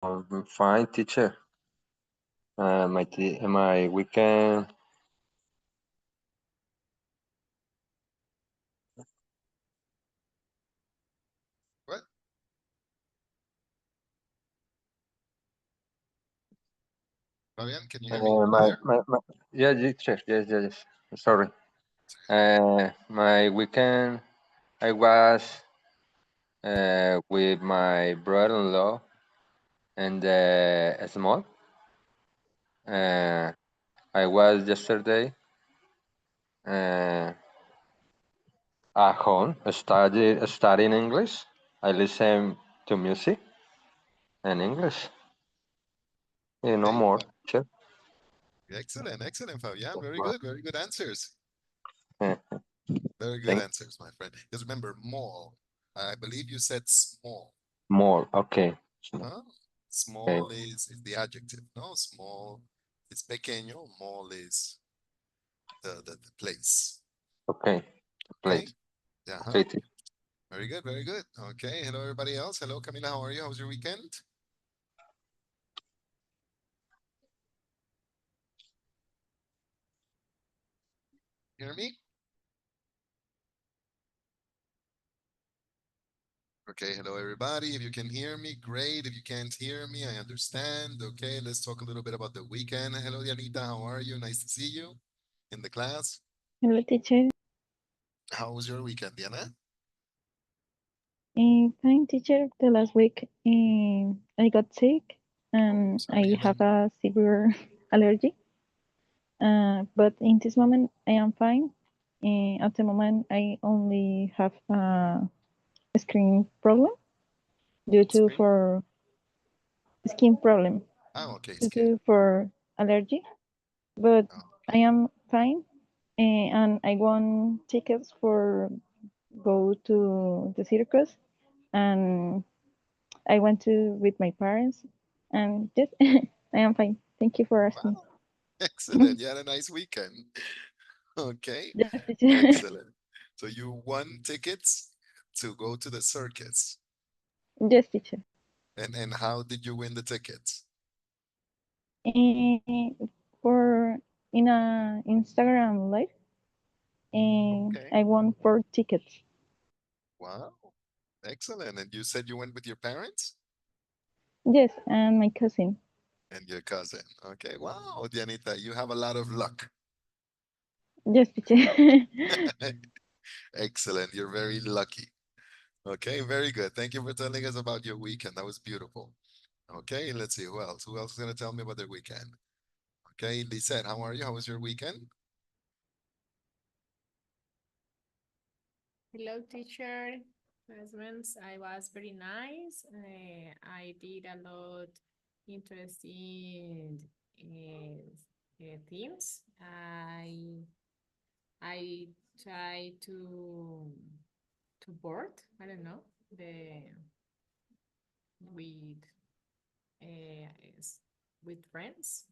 Fine, teacher. My weekend. What? Fabian, can you hear me? You there? Yeah, teacher. Yes, yes, yes. Sorry. My weekend. I was with my brother-in-law and small. Okay. Uh, I was yesterday uh, at home studying English. I listen to music and English. No Okay. more, teacher. Excellent, excellent, Fabian. Very good answers. Very good Thank answers, my friend. Just remember, mall. I believe you said small. more. Okay. Uh-huh. Okay. Small is the adjective. No, small is pequeño. Mall is the place. Okay. Okay. Place. Uh-huh. Okay. Very good, very good. Okay. Hello, everybody else. Hello, Camila. How are you? How was your weekend? Hear me? Okay, hello everybody. If you can hear me, great. If you can't hear me, I understand. Okay, let's talk a little bit about the weekend. Hello, Dianita. How are you? Nice to see you in the class. Hello, teacher. How was your weekend, Diana? Fine, teacher. The last week, I got sick and Sorry to I hear that. have a severe allergy. But in this moment, I am fine. At the moment, I only have a skin problem due to Screen? for skin problem Oh, okay, due skin. to for allergy. But Oh, I am fine, and I want tickets for go to the circus and I went to with my parents, and just I am fine. Thank you for asking. wow. Excellent. You had a nice weekend. Okay, Yes, teacher. excellent. So you won tickets to go to the circus. Yes, teacher. And how did you win the tickets? Eh, for in a Instagram live, and Okay. I won 4 tickets. Wow. Excellent. And you said you went with your parents Yes, and my cousin. and your cousin. Okay. Wow, Dianita, you have a lot of luck. Yes, teacher. Excellent. You're very lucky. Okay, very good. Thank you for telling us about your weekend. That was beautiful. Okay, let's see who else. Who else is gonna tell me about their weekend? Okay, Lisette, how are you? How was your weekend? Hello, teacher. Classmates, I was very nice. I did a lot interesting things. I try to board. I don't know the with uh, with friends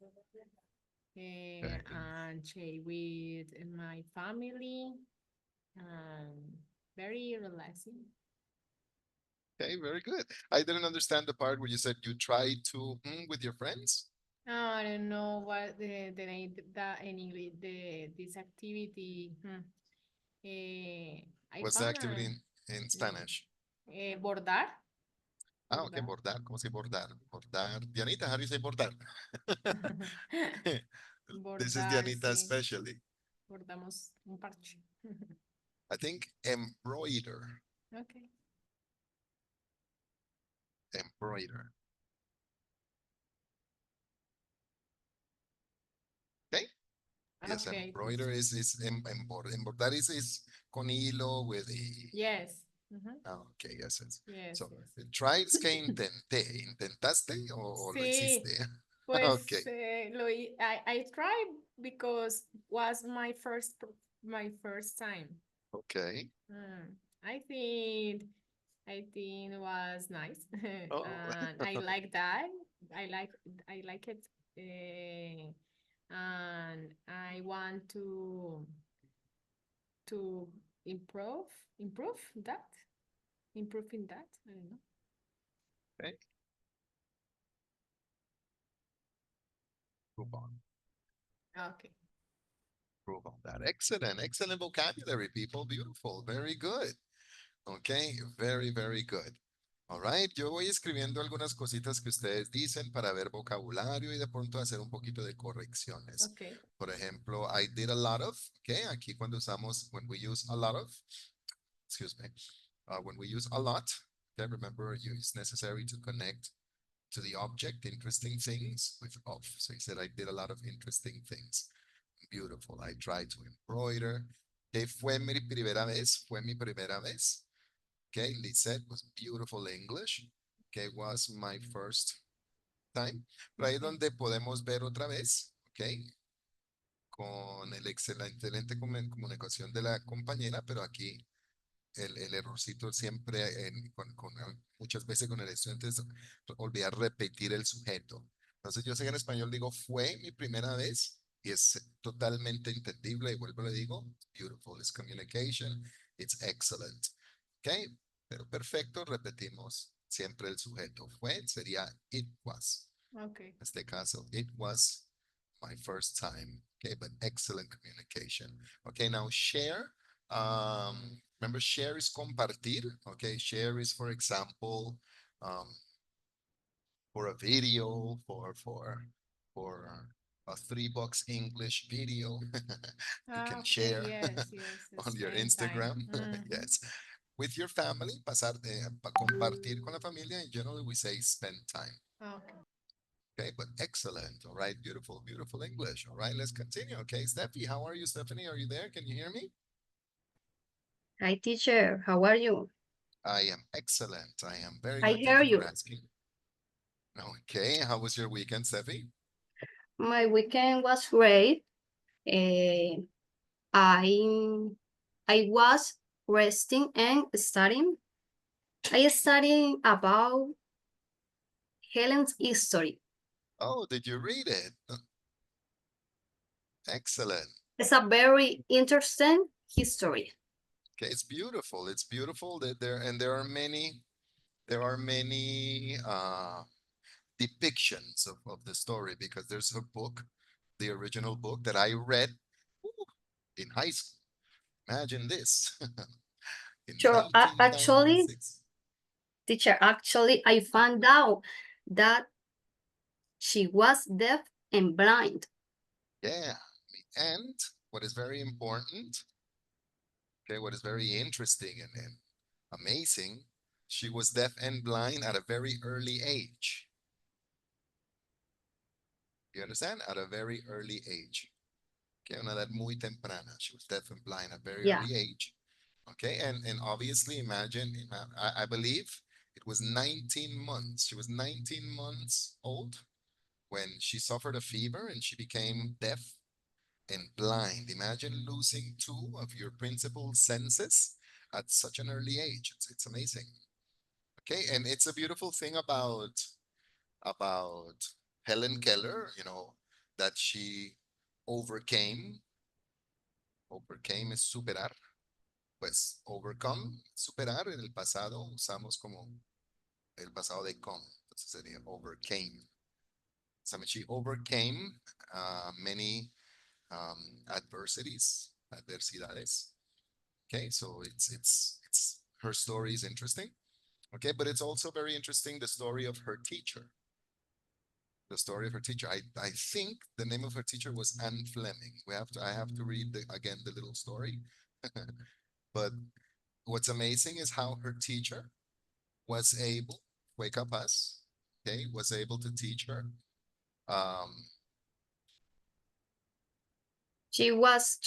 Okay, and share with my family. Um, Very relaxing. okay, very good. I didn't understand the part where you said you tried to with your friends. Oh, I don't know what the name that in English this activity. I What's the found activity in Spanish? bordar. Ah, okay, Bordar. bordar. ¿Cómo se dice bordar? Bordar. Dianita, how do you say bordar? This is Bordar, Dianita sí. especially. Bordamos un parche. I think embroider. Okay. Embroider. Okay. Yes, Okay, embroider teacher. embordar is con hilo with the. Yes. Mhm. Ah, okay, yes, yes. Yes, So, yes. try es que intenté. ¿Intentaste o lo hiciste? Sí, pues Okay, I tried because was my first time. okay. Mm, I think I think it was nice, Oh, and I like that. I like I like it, and I want to improve improve that improving that. I don't know. okay. Prove on. Okay. Prove on that. Excellent. Excellent vocabulary, people. Beautiful. Very good. Okay. Very, very good. All right. Yo voy escribiendo algunas cositas que ustedes dicen para ver vocabulario y de pronto hacer un poquito de correcciones. Okay. Por ejemplo, I did a lot of. Okay. Aquí cuando usamos, when we use a lot of, excuse me, when we use a lot, okay, remember it's necessary to connect to the object, interesting things with of. So he said, I did a lot of interesting things. Beautiful. I tried to embroider. Que fue mi primera vez. Fue mi primera vez. Okay, Lisette was beautiful English. Okay, was my first time. Pero ahí es donde podemos ver otra vez, okay, con el excelente comunicación de la compañera, pero aquí el errorcito siempre muchas veces con el estudiante es olvidar repetir el sujeto. Entonces yo sé que en español digo fue mi primera vez y es totalmente entendible y vuelvo le digo beautiful, it's communication, it's excellent. Ok, pero perfecto, repetimos siempre el sujeto. Fue sería it was. Okay. En este caso, it was my first time. Okay, but excellent communication. Okay, now share. Remember, share is compartir. Okay, share is, for example, for a video, for a $3 English video. You can Okay. share Yes. Yes. on your Spend time. Instagram. Yes. With your family, compartir con la familia. In general, we say spend time. Okay. Okay, but excellent. All right, beautiful, beautiful English. All right, let's continue. Okay, Steffi, how are you, Stephanie? Are you there? Can you hear me? Hi, teacher. How are you? I am excellent. I am very I good. hear Thank you you. for asking. Okay, how was your weekend, Steffi? My weekend was great. Eh, I was resting and studying. I studied about Helen's history. Oh, did you read it? Excellent. It's a very interesting history. Okay, it's beautiful. It's beautiful that there are many depictions of the story because there's a book, the original book that I read in high school. Imagine this. In Sure, actually, 1996. teacher, actually, I found out that she was deaf and blind. Yeah. And what is very important, okay, what is very interesting and amazing, she was deaf and blind at a very early age. You understand? At a very early age. Okay, una edad muy temprana. She was deaf and blind at a very Yeah. early age. Okay, and obviously imagine, I believe it was 19 months. She was 19 months old when she suffered a fever and she became deaf and blind. Imagine losing two of your principal senses at such an early age. It's amazing. Okay, and it's a beautiful thing about Helen Keller, you know, that she overcame. Overcame es superar. Pues overcome, superar en el pasado usamos como el pasado de come. Entonces sería overcame. So she overcame many adversidades. Okay, so it's her story is interesting. Okay, but it's also very interesting the story of her teacher. The story of her teacher. I think the name of her teacher was Anne Fleming. I have to read again the little story. But what's amazing is how her teacher was able, fue capaz, okay, was able to teach her. She was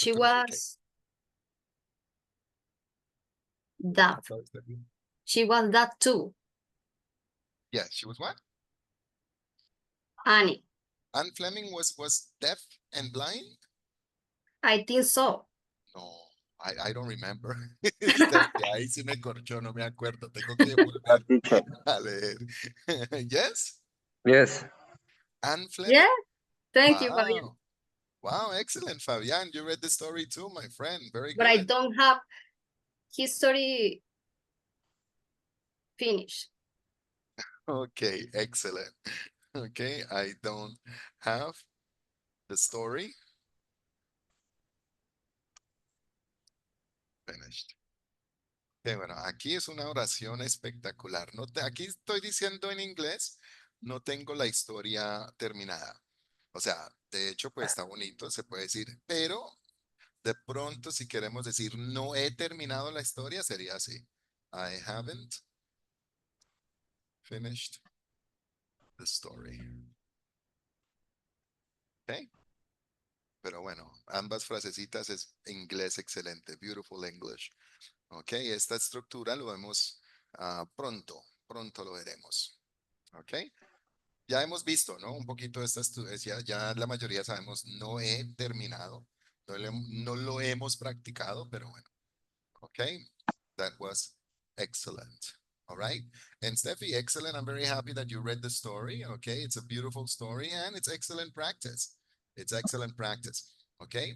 that. She was that too. Yeah, she was what? Annie. Anne Fleming was deaf and blind? I think so. No, I don't remember. Ahí sí me corchó, no me acuerdo. Tengo que volver Teacher. a leer. Yes? Yes. Anne Fleming? Yeah. Thank you, Fabian. Wow. Wow, excellent, Fabian. You read the story too, my friend. Very But I good. don't have history finished. Okay, excellent. Okay, I don't have The story. Finished. Ok, bueno, aquí es una oración espectacular. Aquí estoy diciendo en inglés, no tengo la historia terminada. O sea, de hecho, pues está bonito, se puede decir, pero de pronto si queremos decir no he terminado la historia, sería así. I haven't finished the story. Ok, pero bueno, ambas frasecitas es inglés excelente, beautiful English. Ok, esta estructura lo vemos pronto lo veremos. Ok, ya hemos visto, ¿no? Un poquito de estas, ya la mayoría sabemos, no he terminado, no lo hemos practicado, pero bueno, ok, that was excellent. All right, and Steffi, excellent. I'm very happy that you read the story. Okay, it's a beautiful story and it's excellent practice. It's excellent practice. Okay,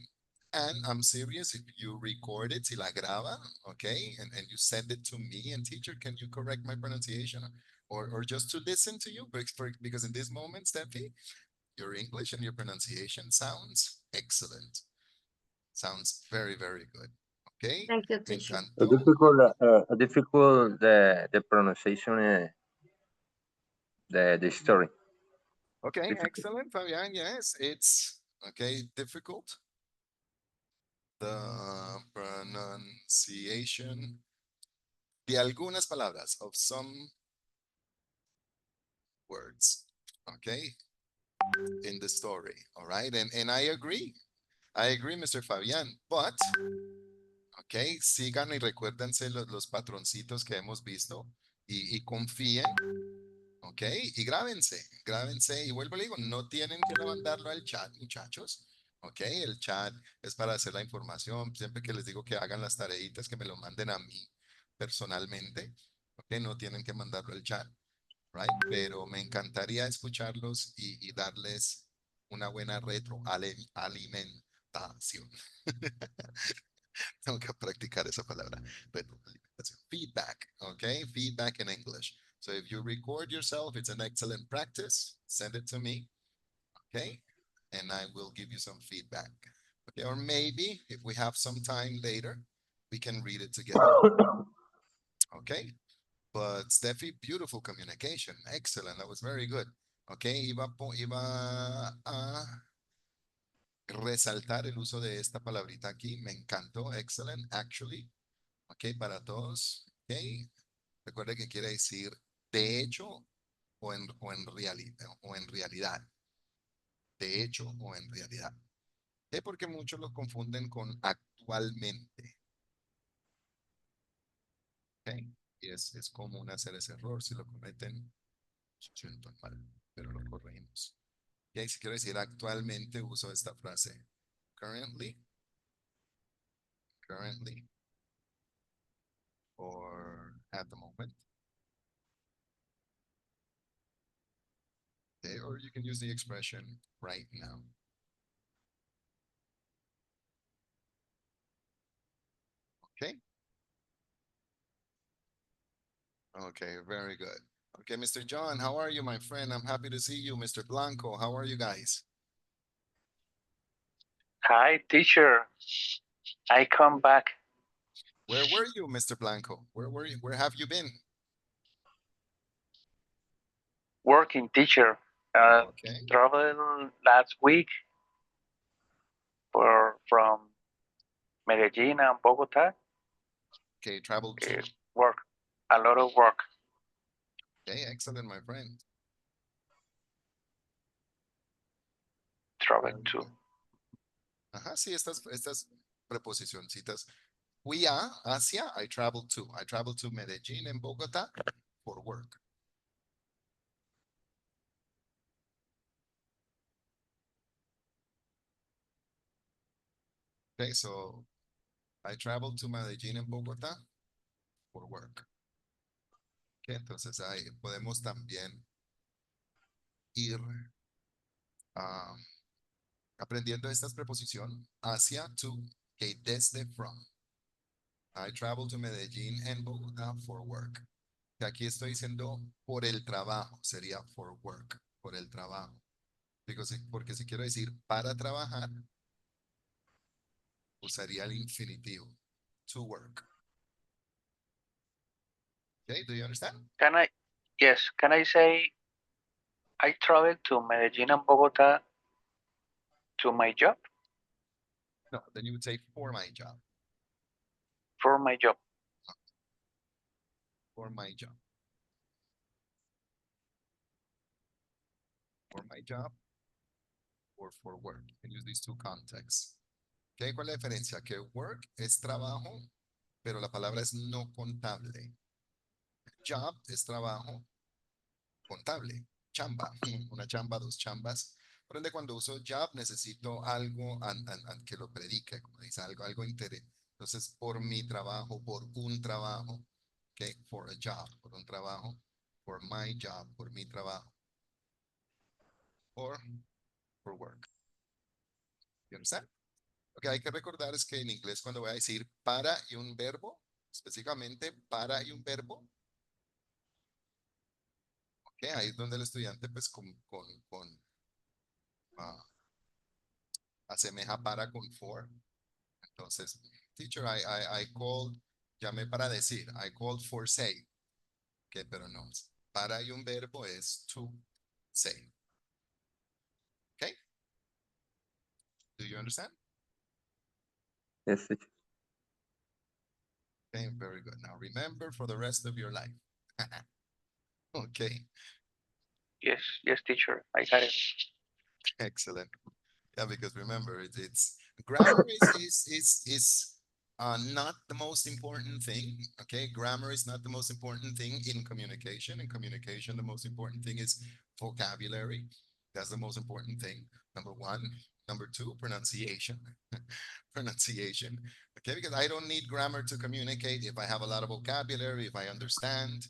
and I'm serious, if you record it, si la graba, okay, and you send it to me, and teacher, can you correct my pronunciation? Or just to listen to you, because in this moment, Steffi, your English and your pronunciation sounds excellent. Sounds very, very good. Okay, Thank you, me teacher. encantó. Difficult the pronunciation, the story. Okay, Difficult. excellent, Fabian. Yes, it's okay, difficult. The pronunciation de algunas palabras, of some words, okay, in the story, all right? And I agree, Mr. Fabian, but, okay, sigan y recuérdense los patroncitos que hemos visto y confíen, ok, y grábense, y vuelvo a digo, no tienen que mandarlo al chat, muchachos, ok, el chat es para hacer la información, siempre que les digo que hagan las tareitas, que me lo manden a mí personalmente, ok, no tienen que mandarlo al chat, right? Pero me encantaría escucharlos y darles una buena retroalimentación. Tengo que practicar esa palabra. Retroalimentación. Feedback, okay? Feedback in English. So if you record yourself, it's an excellent practice. Send it to me, okay? And I will give you some feedback. Okay, or maybe if we have some time later, we can read it together. Okay? But Steffi, beautiful communication. Excellent. That was very good. Okay, iba a resaltar el uso de esta palabrita aquí. Me encantó. Excellent, actually. Ok, para todos. Ok, recuerde que quiere decir de hecho o en realidad. De hecho o en realidad. Ok, porque muchos lo confunden con actualmente. Ok, y es común hacer ese error. Si lo cometen, siento mal, pero lo corregimos. Ok, si quiero decir actualmente, uso esta frase. Currently, or at the moment. Okay, or you can use the expression right now. Okay. Okay, very good. Okay, Mr. John, how are you, my friend? I'm happy to see you. Mr. Blanco, how are you guys? Hi, teacher. I come back Where were you, Mr. Blanco? Where were you? Where have you been? working, teacher. Okay. Traveled last week from Medellin and Bogota. Okay, travel to. Work, a lot of work. Okay, excellent, my friend. Travel Very to. good. Ajá, sí, estas preposicioncitas. Fui hacia, I traveled to. I traveled to Medellin and Bogota for work. Okay, so I traveled to Medellin and Bogota for work. Okay, entonces ahí podemos también ir aprendiendo estas preposiciones hacia, to, que desde, from. I travel to Medellin and Bogotá for work. Que aquí estoy diciendo por el trabajo, sería for work, por el trabajo. Porque si quiero decir para trabajar, usaría el infinitivo. To work. Okay, do you understand? Can I? Yes. Can I say I traveled to Medellin and Bogota to my job? No, then you would say for my job. For my job. For my job. For my job or for work. You can use these two contexts. Okay, ¿cuál es la diferencia? Que work es trabajo, pero la palabra es no contable. Job es trabajo contable. Chamba, una chamba, dos chambas. Por ende, cuando uso job, necesito algo que lo predique, como dice, algo interés. Entonces, por mi trabajo, por un trabajo, okay, for a job, por un trabajo, for my job, por mi trabajo, or for work. You understand? Lo que hay que recordar es que en inglés cuando voy a decir para y un verbo, específicamente para y un verbo, okay, ahí es donde el estudiante pues ah, asemeja para con for. Entonces, teacher, I called, llamé para decir, I called for say, okay, pero no, para y un verbo es to say, okay? Do you understand? Yes, teacher. Okay, very good. Now remember for the rest of your life. Okay, Yes. Yes, teacher. I got it. excellent. Yeah, because remember, it's grammar is not the most important thing. Okay, grammar is not the most important thing in communication. In communication, the most important thing is vocabulary. That's the most important thing. Number one. Number two, pronunciation. Pronunciation. Okay, because I don't need grammar to communicate if I have a lot of vocabulary, if I understand.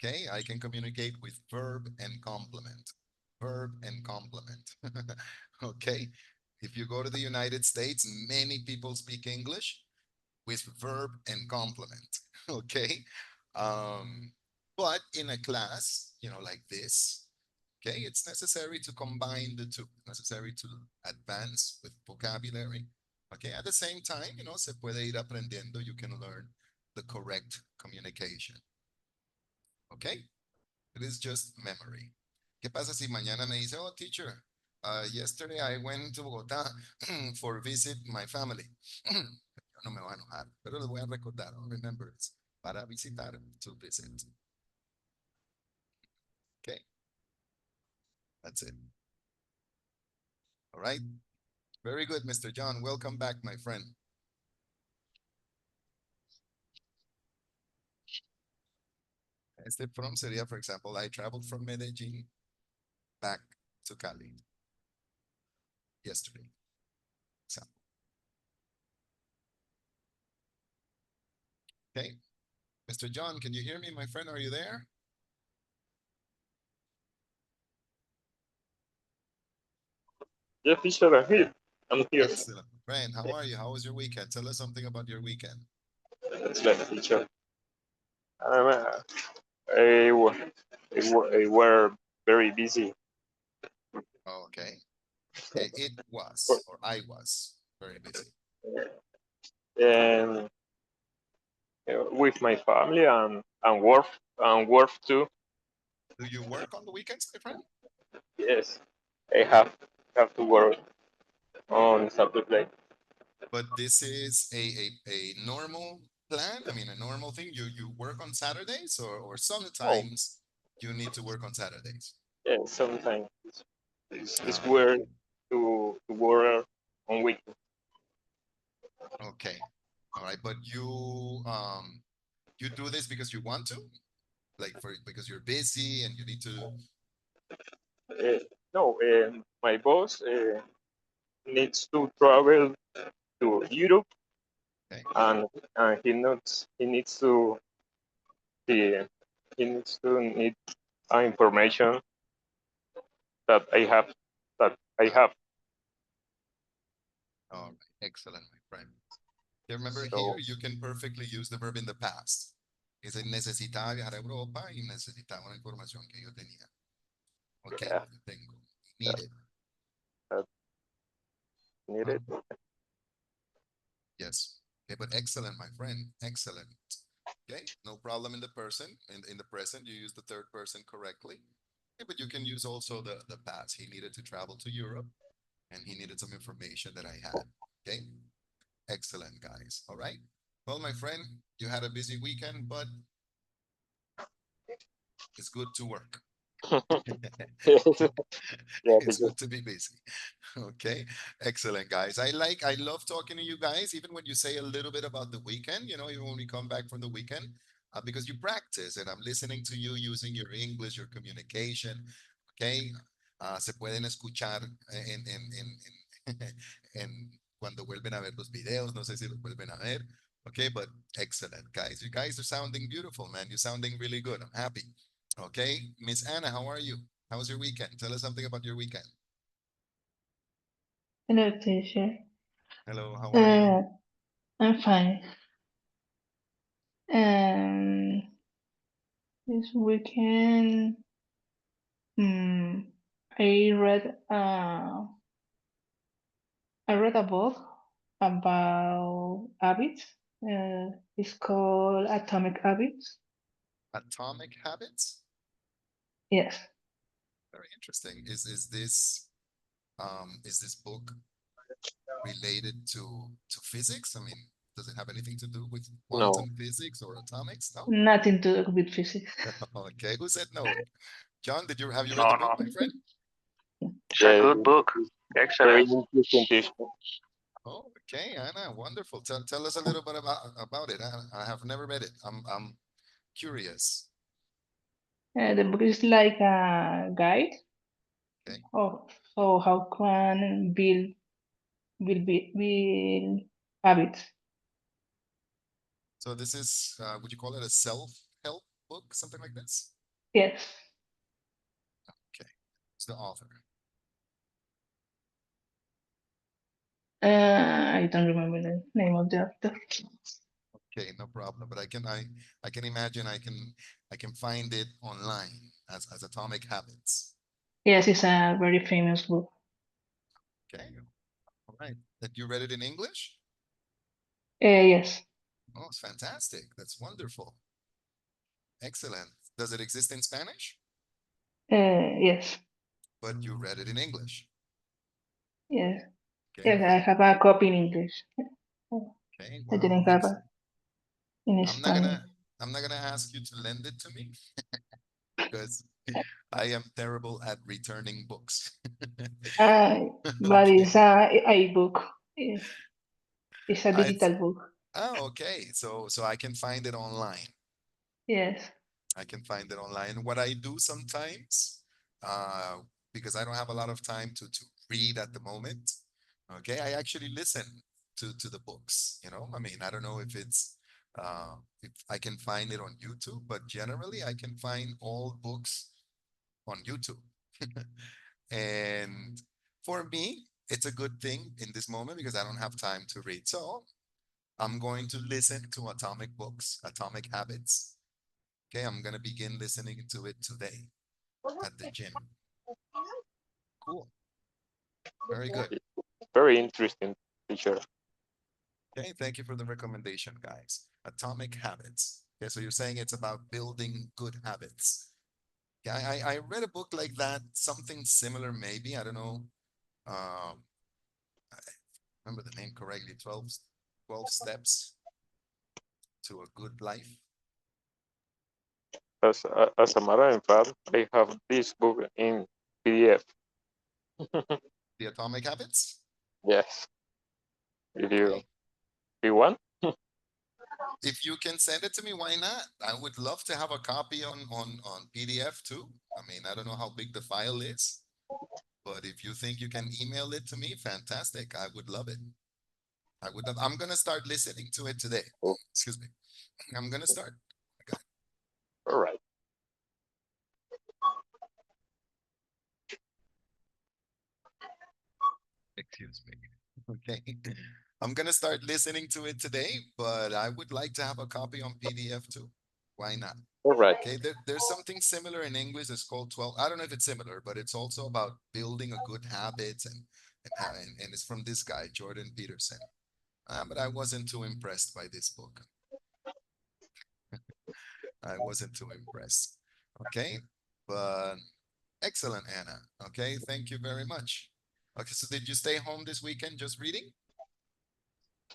Okay, I can communicate with verb and complement. Verb and complement. Okay, if you go to the United States, many people speak English with verb and complement. Okay, but in a class, like this, okay, it's necessary to combine the two, necessary to advance with vocabulary. Okay, at the same time, se puede ir aprendiendo, you can learn the correct communication. Okay, it is just memory. ¿Qué pasa si mañana me dice, oh, teacher, yesterday I went to Bogotá for visit my family? Yo no me voy a enojar, pero les voy a recordar, remember, it's para visitar, to visit. Okay, that's it. All right, very good, Mr. John. Welcome back, my friend. Este from sería, for example, I traveled from Medellin back to Cali yesterday. Example. Okay, Mr. John, can you hear me, my friend? Are you there? Yeah, teacher, I'm here. I'm here. Excellent. Brian, how are you? How was your weekend? Tell us something about your weekend. Excellent, teacher. Um, I, wa- I were very busy. Okay. It was, or I was very busy. And with my family and work too. Do you work on the weekends, my friend? Yes, I have to work on Saturday. But this is a normal plan. I mean, a normal thing. You work on Saturdays, or Oh, sometimes you need to work on Saturdays. yeah, sometimes it's Ah, weird to work on weekend. okay. All right. But you do this because you want to, like because you're busy and you need to. No, my boss needs to travel to Europe, Okay. and he, he needs to need information that I have that I have. All right. Excellent, my friend. You remember So here, you can perfectly use the verb in the past. Dice, necesitaba viajar a Europa y necesitaba una información que yo tenía. Ok, yeah, yo tengo. Needed. needed. Yes. Okay, but excellent, my friend. Excellent. Okay, no problem in the person. In the present, you use the third person correctly. Okay, but you can use also the past. He needed to travel to Europe and he needed some information that I had. Okay, excellent, guys. All right. Well, my friend, you had a busy weekend, but it's good to work. Yes. Yeah, It's teacher. good to be busy. Okay, excellent, guys. I love talking to you guys, even when you say a little bit about the weekend, even when we come back from the weekend, because you practice and I'm listening to you using your English, your communication. Okay, se pueden escuchar cuando vuelven a ver los videos. No sé si los vuelven a ver. Okay, but excellent, guys. You guys are sounding beautiful, man. You're sounding really good. I'm happy. Okay, Miss Anna, how are you? How was your weekend? Tell us something about your weekend. Hello, teacher. Hello, how are you? I'm fine. Um, this weekend, I read a book about habits. It's called Atomic Habits. Atomic Habits? Yes. Very interesting. Is this book related to physics? I mean, does it have anything to do with No. quantum physics or atomics? No? Nothing to do with physics. Okay, who said no? John, have you read No, the no. book, my friend? It's a good book. Very Excellent. interesting, teacher. Oh, okay, Anna, wonderful. Tell us a little bit about it. I have never read it. I'm curious. The book is like a guide Okay. of so how can build habits. So this is, would you call it a self-help book, something like this? Yes. Okay, it's the author. I don't remember the name of the author. Okay, no problem. But I can imagine I can find it online as Atomic Habits. Yes, it's a very famous book. Okay, all right. That you read it in English? Yes. Oh, it's fantastic. That's wonderful. Excellent. Does it exist in Spanish? Yes. But you read it in English. Yes. Okay, Yes, I have a copy in English. okay, I wow, didn't have excellent. in I'm not Spanish. gonna ask you to lend it to me because I am terrible at returning books. But Okay. it's a book. It's a It's, digital book. okay. So I can find it online. Yes. I can find it online. What I do sometimes, uh, because I don't have a lot of time to read at the moment, okay, I actually listen to the books, I mean, I don't know if I can find it on YouTube, but generally I can find all books on YouTube. And for me, it's a good thing in this moment because I don't have time to read. So I'm going to listen to Atomic Books, Atomic Habits. Okay, I'm gonna begin listening to it today at the gym. Cool. Very good. Very interesting, teacher. Okay, thank you for the recommendation, guys. Atomic Habits. Okay, so you're saying it's about building good habits. Yeah, I read a book like that, something similar, maybe. I don't know. I remember the name correctly, 12 steps to a good life. As a matter of fact, I have this book in PDF. The Atomic Habits? Yes. If Okay. you want. If you can send it to me, why not? I would love to have a copy on PDF too. I mean, I don't know how big the file is, but if you think you can email it to me, fantastic. I would love it. I'm gonna start listening to it today. Oh, Excuse me. I'm gonna start. Okay. all right. Excuse me. Okay. I'm gonna start listening to it today, but I would like to have a copy on PDF too. Why not? All right. Okay, there's something similar in English. It's called 12. I don't know if it's similar, but it's also about building a good habits and it's from this guy, Jordan Peterson. But I wasn't too impressed by this book. I wasn't too impressed. Okay, but excellent, Anna. Okay, thank you very much. Okay, so did you stay home this weekend just reading?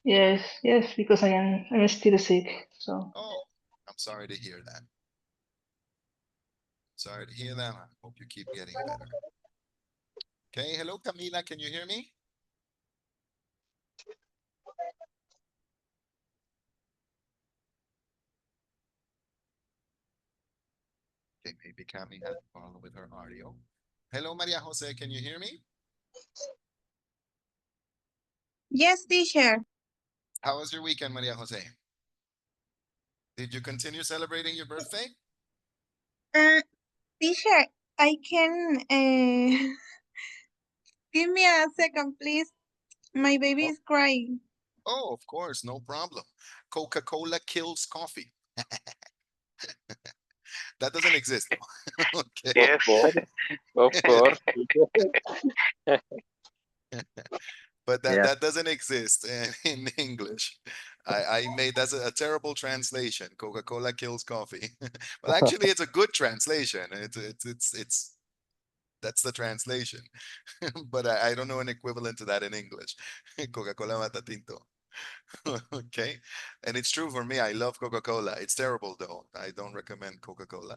Yes, yes, because I'm still sick. So Oh, I'm sorry to hear that. Sorry to hear that. I hope you keep getting better. Okay, hello, Camila. Can you hear me? Okay, maybe Cami had a problem with her audio. Hello, Maria Jose. Can you hear me? Yes, teacher. How was your weekend, Maria Jose? Did you continue celebrating your birthday? Uh, teacher, I can give me a second, please. My baby Oh, is crying. oh, of course, no problem. Coca-Cola kills coffee. That doesn't exist though. Okay. Of Yes. course, of course. But that Yeah. that doesn't exist in English. I made that's a terrible translation. Coca-Cola kills coffee. Well, actually, it's a good translation. It's that's the translation. But I don't know an equivalent to that in English. Coca-Cola mata tinto. Okay. And it's true for me. I love Coca-Cola. It's terrible though. I don't recommend Coca-Cola.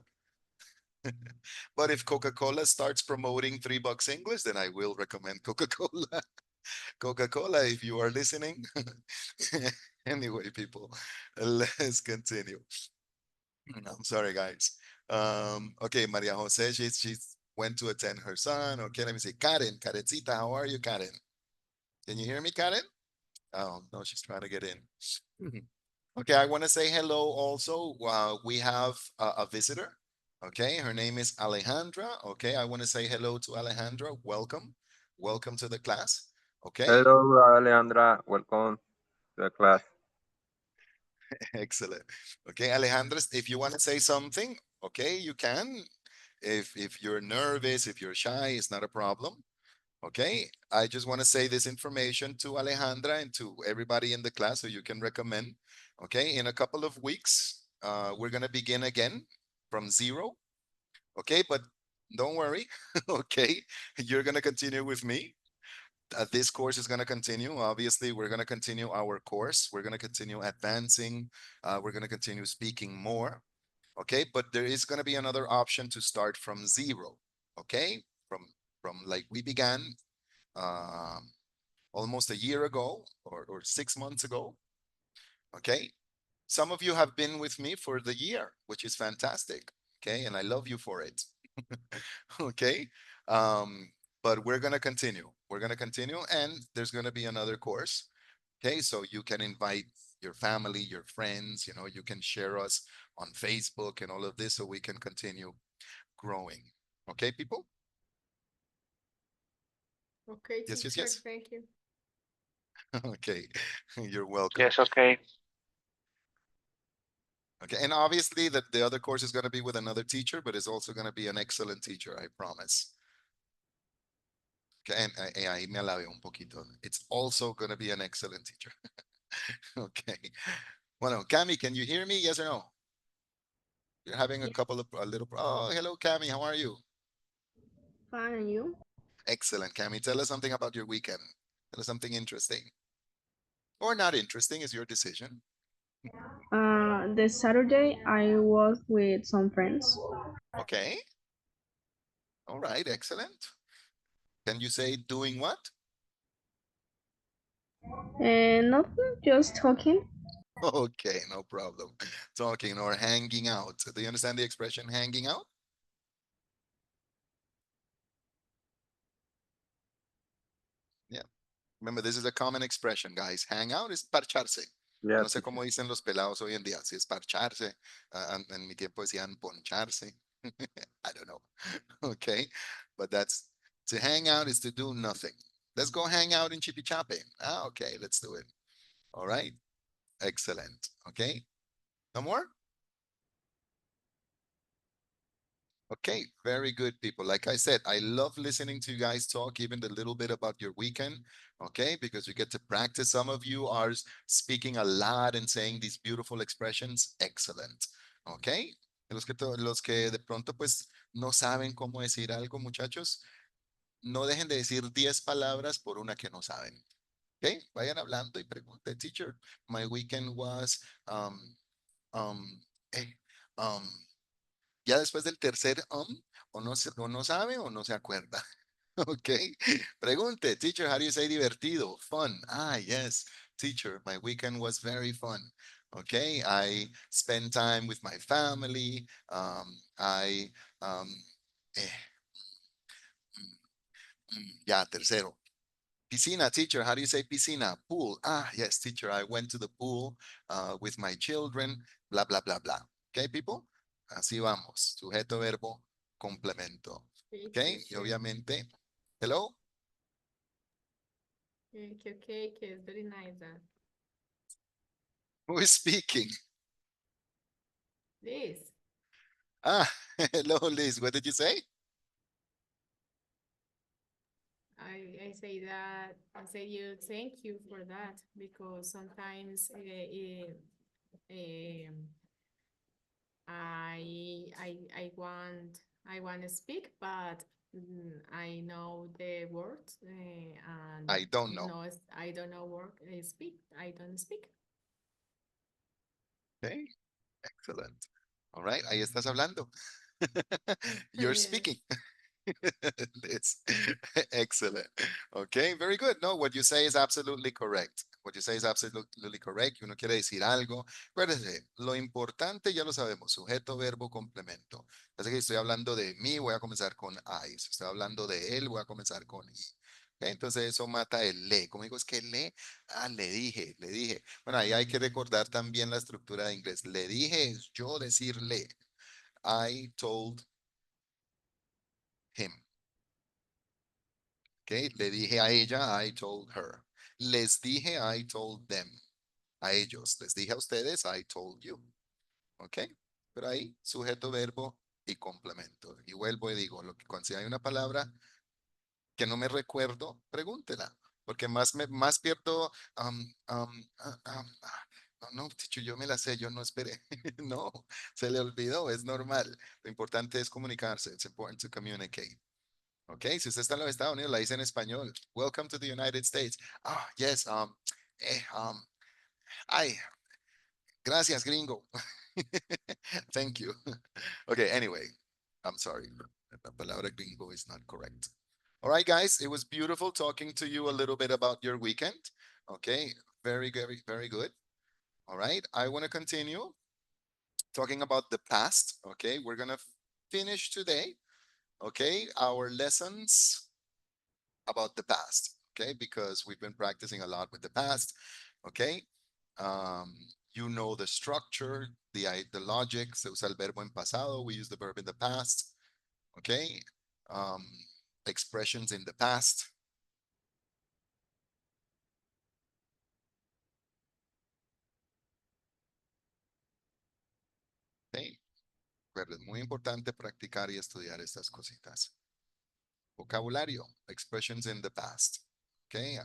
But if Coca-Cola starts promoting $3 English, then I will recommend Coca-Cola. Coca-Cola, if you are listening. Anyway, people, let's continue. I'm sorry, guys. Okay, Maria Jose, she's went to attend her son. Okay, let me see. Karen, Karencita, how are you, Karen? Can you hear me, Karen? Oh, no, she's trying to get in. Okay, I want to say hello also. We have a visitor. Okay, her name is Alejandra. Okay, I want to say hello to Alejandra. Welcome. Welcome to the class. Okay, Hello, Alejandra. Welcome to the class. excellent. Okay, Alejandra, if you want to say something, okay, you can. If you're nervous, if you're shy, it's not a problem. Okay, I just want to say this information to Alejandra and to everybody in the class so you can recommend. Okay, in a couple of weeks, we're going to begin again from zero. Okay, but don't worry. Okay, you're going to continue with me. This course is going to continue. Obviously, we're going to continue our course. We're going to continue advancing. We're going to continue speaking more. Okay, but there is going to be another option to start from zero. Okay, from like we began um, almost a year ago or 6 months ago. Okay. Some of you have been with me for the year, which is fantastic. Okay. And I love you for it. Okay. Um, but we're going to continue. We're going to continue and there's going to be another course. Okay. So you can invite your family, your friends, you can share us on Facebook and all of this so we can continue growing. Okay, people? Okay, Yes, yes, teacher, yes. thank you. Okay. You're welcome. Yes, okay. Okay, and obviously the other course is going to be with another teacher, but it's also going to be an excellent teacher, I promise. Okay, and ahí me alabé un poquito. It's also going to be an excellent teacher. Okay. Well, Cami, can you hear me? Yes or no? You're having a little. Oh, hello, Cami. How are you? Fine, and you? Excellent, Cami. Tell us something about your weekend. Tell us something interesting or not interesting is your decision. This Saturday I was with some friends. Okay. All right. Excellent. Can you say doing what? And nothing, just talking. Okay, no problem. Talking or hanging out. Do you understand the expression hanging out? Yeah. Remember, this is a common expression, guys. Hang out is parcharse. Yo Yeah, no sé teacher. cómo dicen los pelados hoy en día. Si es parcharse. En mi tiempo decían poncharse. I don't know. Okay. But that's to hang out is to do nothing. Let's go hang out in Chipichape. Ah, okay. Let's do it. All right. Excellent. Okay. No more? Okay, very good, people. Like I said, I love listening to you guys talk, even a little bit about your weekend, okay? Because you get to practice. Some of you are speaking a lot and saying these beautiful expressions. Excellent, okay? Los que de pronto pues no saben cómo decir algo, muchachos, no dejen de decir 10 palabras por una que no saben, okay? Vayan hablando y pregunten, teacher, my weekend was, um, eh, um, ya después del tercer o no sabe o no se acuerda. Ok. Pregunte, teacher, how do you say divertido? Fun. Ah, yes. Teacher, my weekend was very fun. Okay. I spent time with my family. I, um, eh, ya, tercero. Piscina, teacher, how do you say piscina? Pool. Ah, yes, teacher, I went to the pool with my children, blah, blah, blah, blah. Okay, people? Así vamos. Sujeto, verbo, complemento. Okay, Okay, y teacher. obviamente, hello? Okay, okay, okay, it's very nice that. Who is speaking? This. Ah, hello, Liz. What did you say? I say that I say you thank you for that because sometimes I want to speak, but I know the words and I don't know. no, I don't know work speak. I don't speak. Okay, excellent. All right, ahí estás hablando. You're Yes. speaking. It's excellent. Okay, very good. No, what you say is absolutely correct. What you say is absolutely correct. Uno quiere decir algo. Acuérdese, lo importante ya lo sabemos, sujeto, verbo, complemento. Así que si estoy hablando de mí, voy a comenzar con I. Si estoy hablando de él, voy a comenzar con I. Ok, entonces eso mata el le. Como digo, es que le, le dije, le dije. Bueno, ahí hay que recordar también la estructura de inglés. Le dije es yo decirle. I told him. Okay, le dije a ella, I told her. Les dije, I told them. A ellos. Les dije a ustedes, I told you. Ok, pero ahí, sujeto, verbo y complemento. Y vuelvo y digo, cuando si hay una palabra que no me recuerdo, pregúntela. Porque más pierdo, no, no, teacher, yo me la sé, yo no esperé. No, se le olvidó, es normal. Lo importante es comunicarse. It's important to communicate. Ok, si usted está en los Estados Unidos, la dice en español. Welcome to the United States. Ah, yes, ay, gracias, gringo. Thank you. Okay, anyway, I'm sorry. La palabra gringo is not correct. All right, guys, it was beautiful talking to you a little bit about your weekend. Okay, very, very, very good. All right, I want to continue talking about the past. Okay, we're going to finish today. Okay, our lessons about the past, okay? Because we've been practicing a lot with the past, okay? Um, you know the structure, the logic. Se usa el verbo en pasado. We use the verb in the past, okay? Um, expressions in the past. Okay? Pero es muy importante practicar y estudiar estas cositas. Vocabulario, expressions in the past. Okay?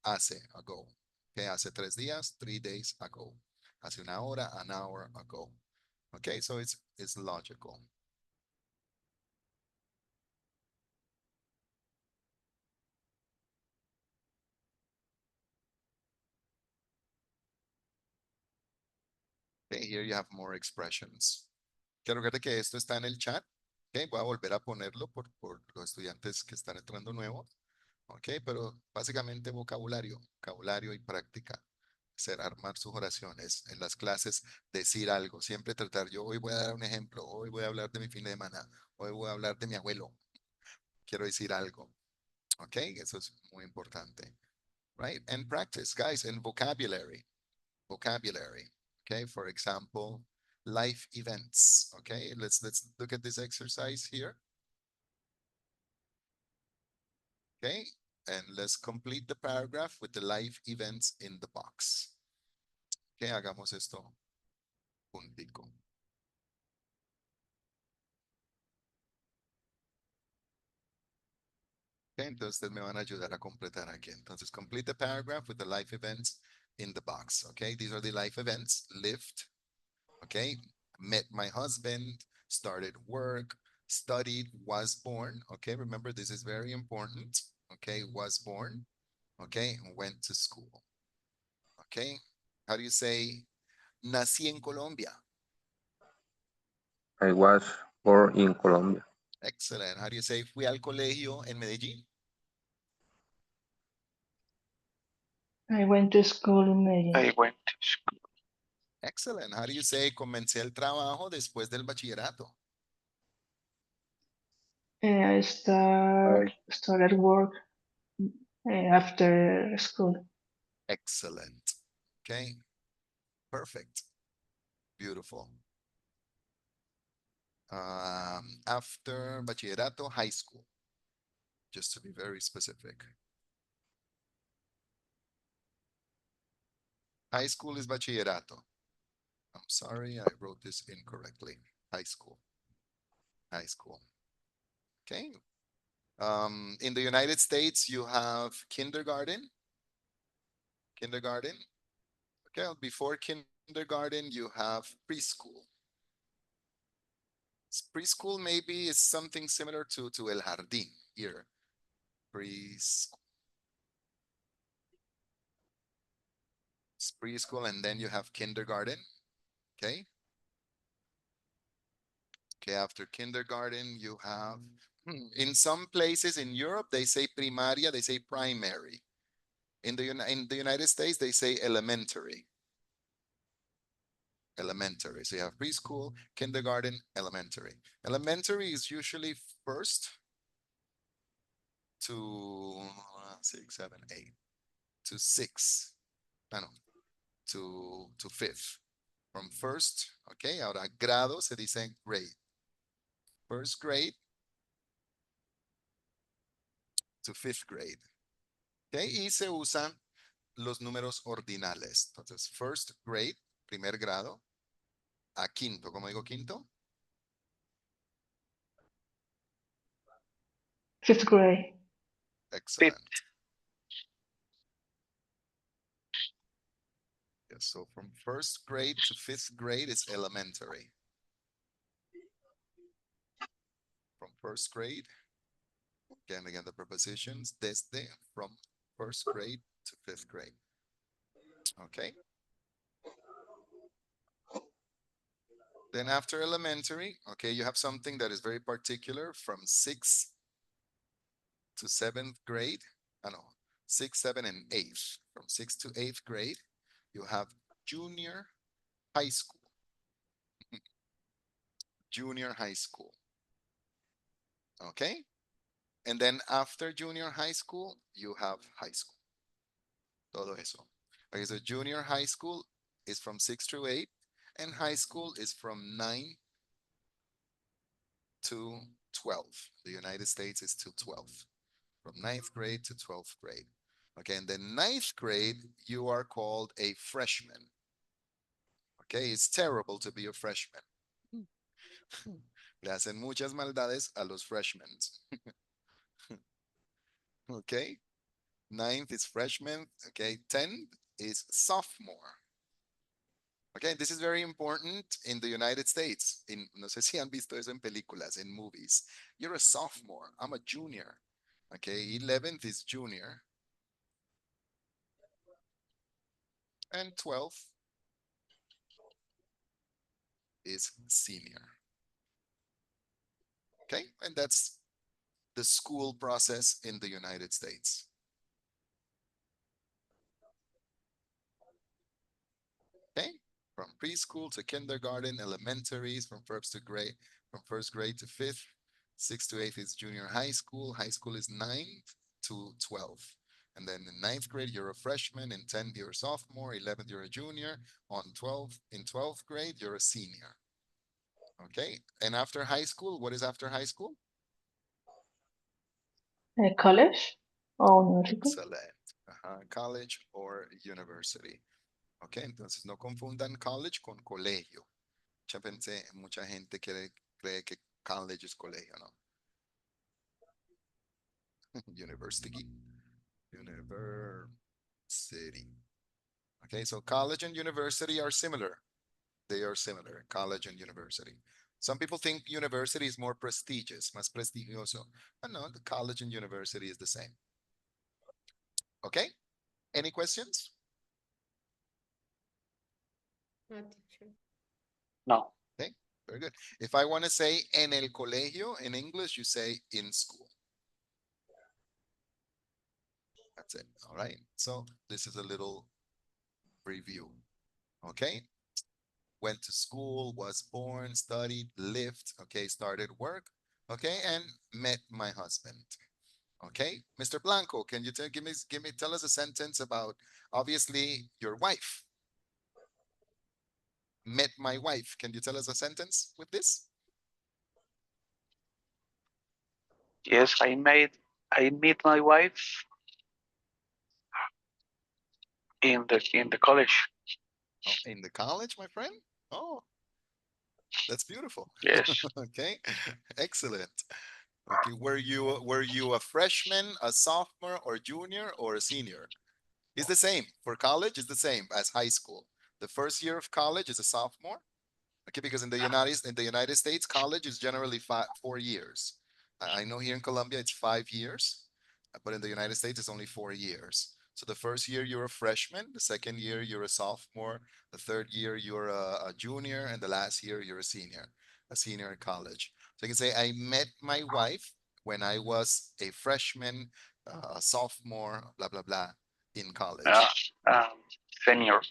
Hace, ago. Okay, hace 3 días, 3 days ago. Hace una hora, an hour ago. Okay, so it's logical. Okay, here you have more expressions. Quiero que esto está en el chat. Okay, voy a volver a ponerlo por los estudiantes que están entrando nuevos. Ok, pero básicamente vocabulario y práctica. Hacer, armar sus oraciones en las clases, decir algo, siempre tratar. Yo hoy voy a dar un ejemplo, hoy voy a hablar de mi fin de semana, hoy voy a hablar de mi abuelo. Quiero decir algo. Ok, eso es muy importante. Right? And practice, guys, and vocabulary. Vocabulary. Okay, for example, life events. Okay, let's look at this exercise here. Okay, and let's complete the paragraph with the life events in the box. Okay, hagamos esto juntico. Okay, entonces me van a ayudar a completar aquí. Entonces, complete the paragraph with the life events in the box. Okay, these are the life events. Lived, okay, met my husband, started work, studied, was born. Okay, remember this is very important. Okay, was born. Okay, went to school. Okay, how do you say nací en Colombia? I was born in Colombia. Excellent. How do you say fui al colegio en Medellín? I went to school in Medellín. I went to school. Excellent. How do you say comencé el trabajo después del bachillerato? I started work after school. Excellent. Okay. Perfect. Beautiful. After bachillerato, high school. Just to be very specific. High school is bachillerato. I'm sorry, I wrote this incorrectly. High school. High school. Okay. In the United States, you have kindergarten. Kindergarten. Okay, before kindergarten, you have preschool. Preschool maybe is something similar to el jardín here. Preschool. It's preschool, and then you have kindergarten. Okay. Okay, after kindergarten, you have, in some places in Europe, they say primaria, they say primary. In the United States, they say elementary. Elementary. So you have preschool, kindergarten, elementary. Elementary is usually first to 6, 7, 8, to 6. No, to fifth. From first, okay, ahora grado se dice grade. First grade to fifth grade. Okay, y se usan los números ordinales. Entonces, first grade, primer grado, a quinto. ¿Cómo digo quinto? Fifth grade. Excellent. Yes, so from first grade to fifth grade is elementary. From first grade, again, the prepositions, desde, from first grade to fifth grade. Okay. Then after elementary, okay, you have something that is very particular from 6th to 7th grade. I know, 6th, 7th, and 8th. From 6th to 8th grade, you have junior high school. Junior high school. Okay? And then after junior high school, you have high school. Todo eso. Okay, so junior high school is from 6 to 8, and high school is from 9 to 12. The United States is to 12. From 9th grade to 12th grade. Okay, and then 9th grade, you are called a freshman. Okay, it's terrible to be a freshman. Le hacen muchas maldades a los freshmen. Okay, 9th is freshman. Okay, 10th is sophomore. Okay, this is very important in the United States. No sé si han visto eso en películas, en movies. You're a sophomore. I'm a junior. Okay, 11th is junior. And 12th is senior. Okay, and that's the school process in the United States. Okay, from preschool to kindergarten, elementaries, from first grade to fifth, 6th to 8th is junior high school. High school is 9th to 12th. And then in 9th grade, you're a freshman. In 10th, you're a sophomore. 11th, you're a junior. In 12th grade, you're a senior. Okay, and after high school, what is after high school? College or university. Excellent. College or university. Ok, entonces no confundan college con colegio. Mucha gente cree que college es colegio, ¿no? University. University. Okay, so college and university are similar. They are similar, college and university. Some people think university is more prestigious, más prestigioso. But no, the college and university is the same. Okay, any questions? No, teacher. No. Okay, very good. If I want to say en el colegio, in English, you say in school. That's it. All right. So this is a little review. Okay. Went to school, was born, studied, lived, okay, started work, okay, and met my husband. Okay, Mr. Blanco, can you tell us a sentence about obviously your wife? Met my wife. Can you tell us a sentence with this? Yes, I meet my wife in the college. Oh, in the college, my friend? Oh, that's beautiful. Yes. Okay, excellent. Okay, were you a freshman, a sophomore, or junior, or a senior? It's the same for college. It's the same as high school. The first year of college is a sophomore. Okay, because in the United States, college is generally 4 years. I know here in Colombia it's 5 years, but in the United States it's only 4 years. So the first year you're a freshman, the second year you're a sophomore, the third year you're a junior, and the last year you're a senior in college. So you can say I met my wife when I was a freshman, a sophomore, blah blah blah, in Uh, college. um, Senior.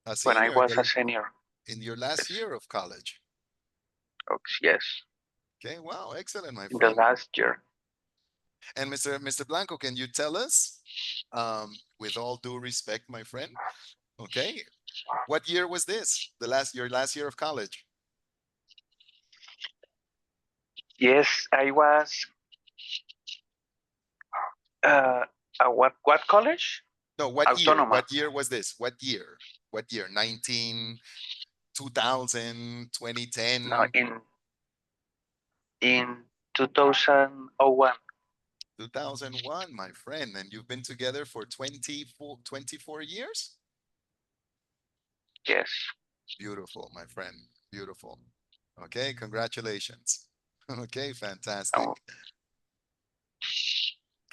A When I senior, was a okay, senior. in your last year of college. Oh, yes. Okay, wow, excellent, my In the friend. last year. And Mr. Blanco, can you tell us, with all due respect, my friend, okay, what year was this? Your last year of college? Yes, I was. Uh, what college? No, what year? Autónoma. What year was this? What year? What year? 19, 2000, No, 2010, in 2001. 2001, my friend. And you've been together for 24 years? Yes. Beautiful, my friend. Beautiful. Okay, congratulations. Okay, fantastic. Oh,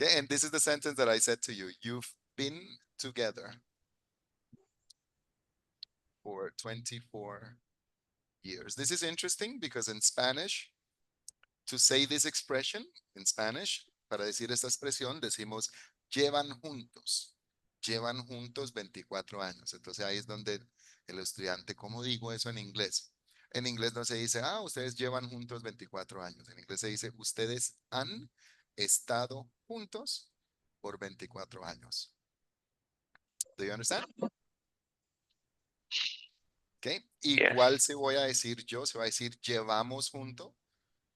Okay, and this is the sentence that I said to you. You've been together for 24 years. This is interesting because in Spanish, to say this expression in Spanish, para decir esta expresión, decimos llevan juntos. Llevan juntos 24 años. Entonces ahí es donde el estudiante, ¿cómo digo eso en inglés? En inglés no se dice, ustedes llevan juntos 24 años. En inglés se dice, ustedes han estado juntos por 24 años. Do you understand? Okay. Igual yes. se voy a decir yo, se va a decir llevamos juntos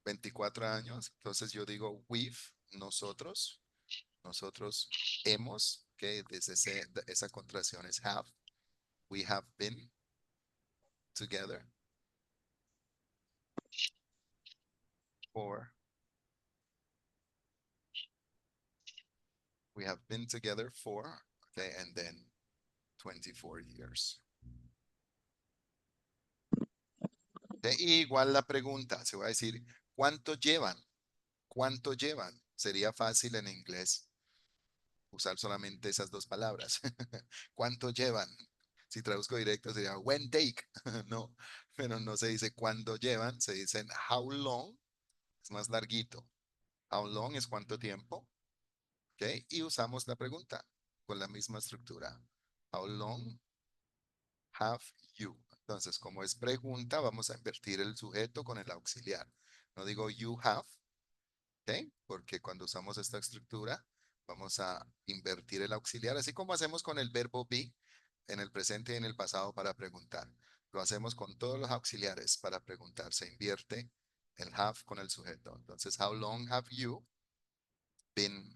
24 años. Entonces yo digo we've, nosotros hemos, okay, desde esa contracción es have. We have been together for, we have been together for, okay, and then 24 years. Okay, igual la pregunta, se va a decir, ¿cuánto llevan? ¿Cuánto llevan? Sería fácil en inglés usar solamente esas dos palabras. ¿Cuánto llevan? Si traduzco directo sería when take. No, pero no se dice cuándo llevan, se dicen how long, es más larguito. How long es cuánto tiempo. ¿Ok? Y usamos la pregunta con la misma estructura. How long have you? Entonces, como es pregunta, vamos a invertir el sujeto con el auxiliar. No digo you have, ¿ok? Porque cuando usamos esta estructura, vamos a invertir el auxiliar, así como hacemos con el verbo be en el presente y en el pasado para preguntar. Lo hacemos con todos los auxiliares para preguntar. Se invierte el have con el sujeto. Entonces, how long have you been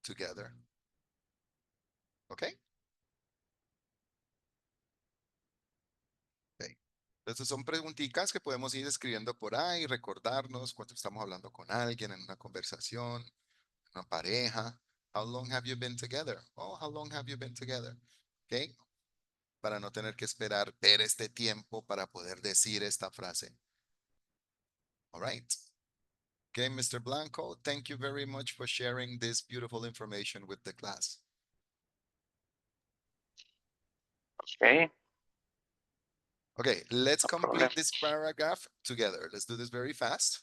together? ¿Ok? Ok. Entonces son preguntitas que podemos ir escribiendo por ahí, recordarnos cuando estamos hablando con alguien en una conversación. una pareja. How long have you been together? Oh, how long have you been together? Okay. Para no tener que esperar ver este tiempo para poder decir esta frase. All right. Okay, Mr. Blanco, thank you very much for sharing this beautiful information with the class. Okay, Okay, let's no complete problem. this paragraph together. Let's do this very fast.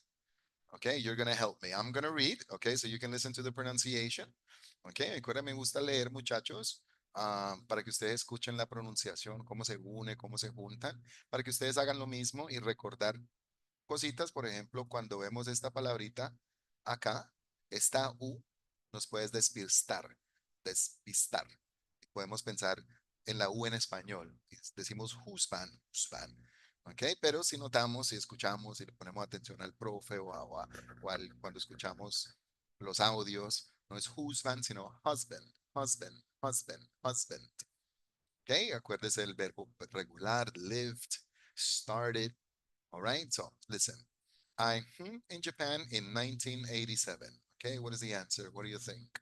Okay, you're gonna help me. I'm gonna read, okay, so you can listen to the pronunciation. Okay, recuerda, me gusta leer, muchachos, para que ustedes escuchen la pronunciación, cómo se une, cómo se juntan, para que ustedes hagan lo mismo y recordar cositas. Por ejemplo, cuando vemos esta palabrita acá, esta U, nos puedes despistar, despistar. Podemos pensar en la U en español. Decimos husband, husband. ¿Ok? Pero si notamos, si escuchamos, si le ponemos atención al profe cuando escuchamos los audios, no es husband, sino husband, husband, husband, husband. ¿Ok? Acuérdese del verbo regular, lived, started. All right? So, listen. I'm in Japan in 1987. Okay, what is the answer? What do you think?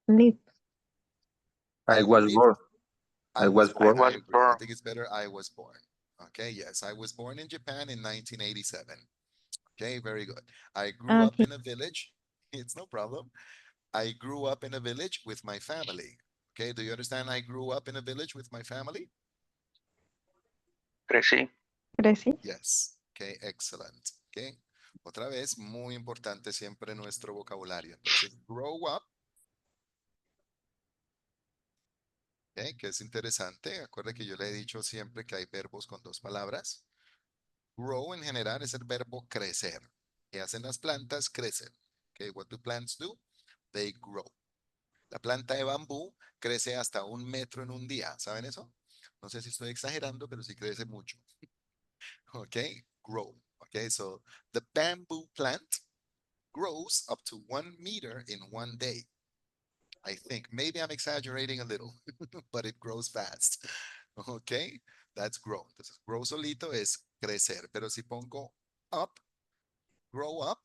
Live. I was lived. born. I was born. I Was agree. I born. think it's better. I was born. Okay, yes, I was born in Japan in 1987. Okay, very good. I grew up Okay. in a village. It's no problem. I grew up in a village with my family. Okay, do you understand? I grew up in a village with my family. Crecí. Crecí. Yes. Okay, excellent. Okay. Otra vez, muy importante siempre nuestro vocabulario. Entonces, grow up. Okay, que es interesante. Acuerda que yo le he dicho siempre que hay verbos con dos palabras. Grow en general es el verbo crecer. ¿Qué hacen las plantas? Crecen. Okay, what do plants do? They grow. La planta de bambú crece hasta 1 metro en un día. ¿Saben eso? No sé si estoy exagerando, pero sí crece mucho. Okay, grow. Okay, so the bamboo plant grows up to 1 meter in one day. I think maybe I'm exaggerating a little, but it grows fast. Okay, that's grow. Entonces, grow solito es crecer, pero si pongo up, grow up,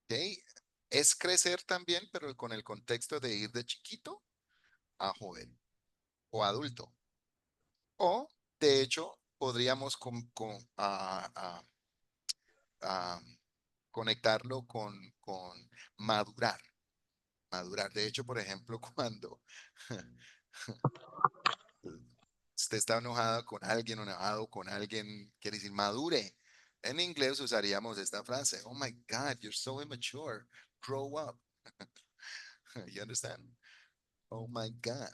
okay, es crecer también, pero con el contexto de ir de chiquito a joven o adulto. O, de hecho, podríamos a conectarlo con madurar. Madurar. De hecho, por ejemplo, cuando usted está enojado con alguien o enojado con alguien, quiere decir madure. En inglés usaríamos esta frase, oh my God, you're so immature, grow up. You understand? Oh my God,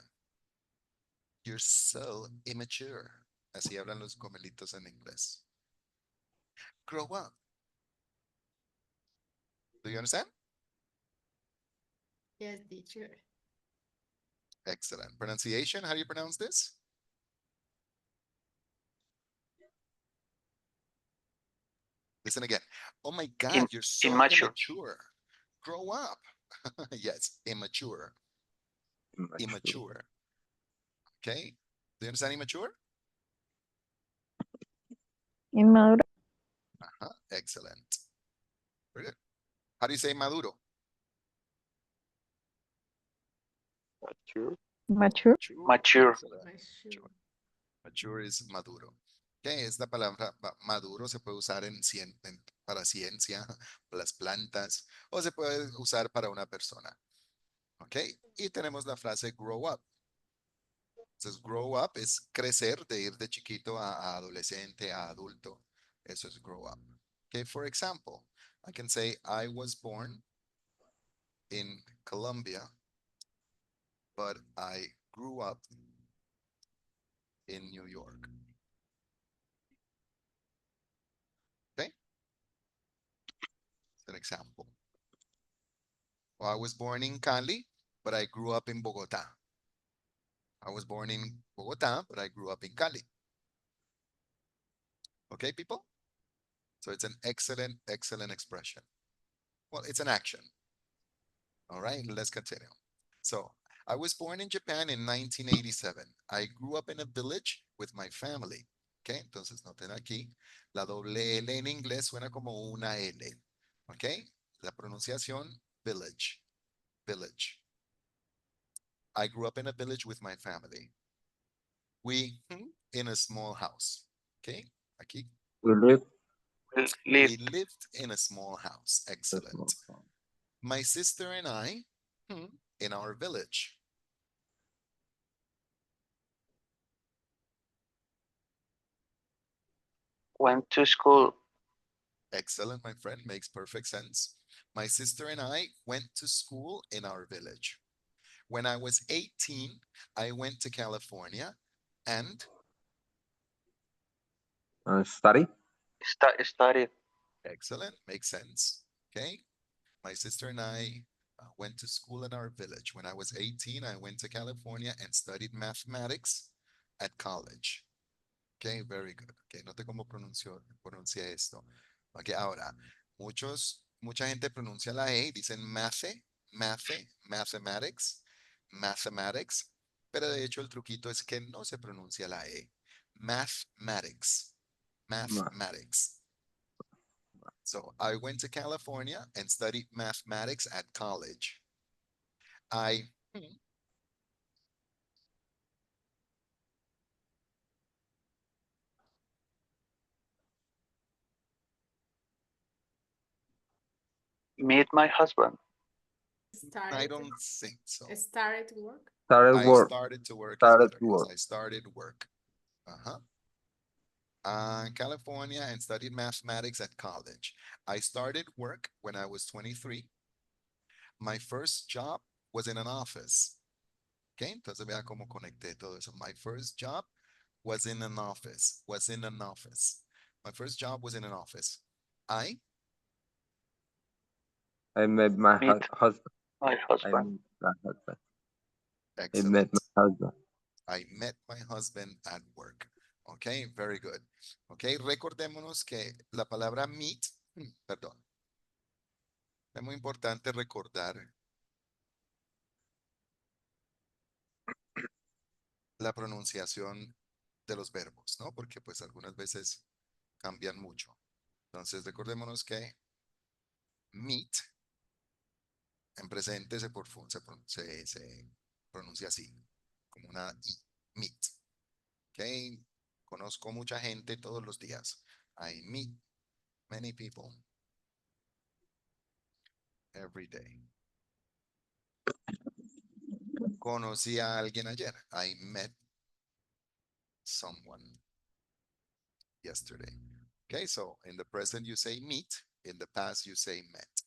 you're so immature. Así hablan los gomelitos en inglés. Grow up. Do you understand? Yes, teacher. Excellent. Pronunciation, how do you pronounce this? Listen again. Oh my God, you're so Immature. immature. Grow up. Yes, immature. Immature. Okay. Do you understand immature? Inmaduro. Excellent. Very good. How do you say maduro? Mature. Mature. Mature. Excellent. Mature. Mature is maduro. Okay, esta palabra maduro se puede usar para ciencia, para las plantas, o se puede usar para una persona. Ok, y tenemos la frase grow up. Entonces, grow up es crecer, de ir de chiquito a adolescente, a adulto. Eso es grow up. Okay, for example, I can say I was born in Colombia, but I grew up in New York. Okay, it's an example. Well, I was born in Cali, but I grew up in Bogota. I was born in Bogota, but I grew up in Cali. Okay, people? So it's an excellent, excellent expression. Well, it's an action. All right, let's continue. So I was born in Japan in 1987. I grew up in a village with my family. ¿Ok? Entonces noten aquí, la doble L en inglés suena como una L. ¿Ok? La pronunciación, village, village. I grew up in a village with my family. We in a small house. ¿Ok? Aquí. We live We Lived. lived in a small house. in a small Excellent. town. My sister and I in our village. Went to school. Excellent, my friend. Makes perfect sense. My sister and I went to school in our village. When I was 18, I went to California and Study. Studied. excellent, makes sense. Okay. My sister and I went to school in our village. When I was 18, I went to California and studied mathematics at college. Okay, very good. Okay, note cómo pronuncia esto. Ok, ahora, mucha gente pronuncia la E, dicen mathematics, mathematics, pero de hecho el truquito es que no se pronuncia la E. Mathematics, mathematics. So I went to California and studied mathematics at college. I Meet my husband. I Started, don't think so. started to work. Started I work. started to work is Started better. to Yes, work. I started work. Uh-huh. California and studied mathematics at college. I started work when I was 23. My first job was in an office. Okay, entonces vea cómo conecté todo eso. My first job was in an office. Was in an office. My first job was in an office. I met my Meet husband. my I husband. met my husband. I met excellent. my husband. I met my husband at work. Okay, very good. Okay, recordémonos que la palabra meet, perdón, es muy importante recordar la pronunciación de los verbos, ¿no? Porque pues algunas veces cambian mucho. Entonces recordémonos que meet en presente se pronuncia así, como una I, meet. ¿Ok? Conozco mucha gente todos los días. I meet many people every day. Conocí a alguien ayer. I met someone yesterday. Okay, so in the present you say meet, in the past you say met.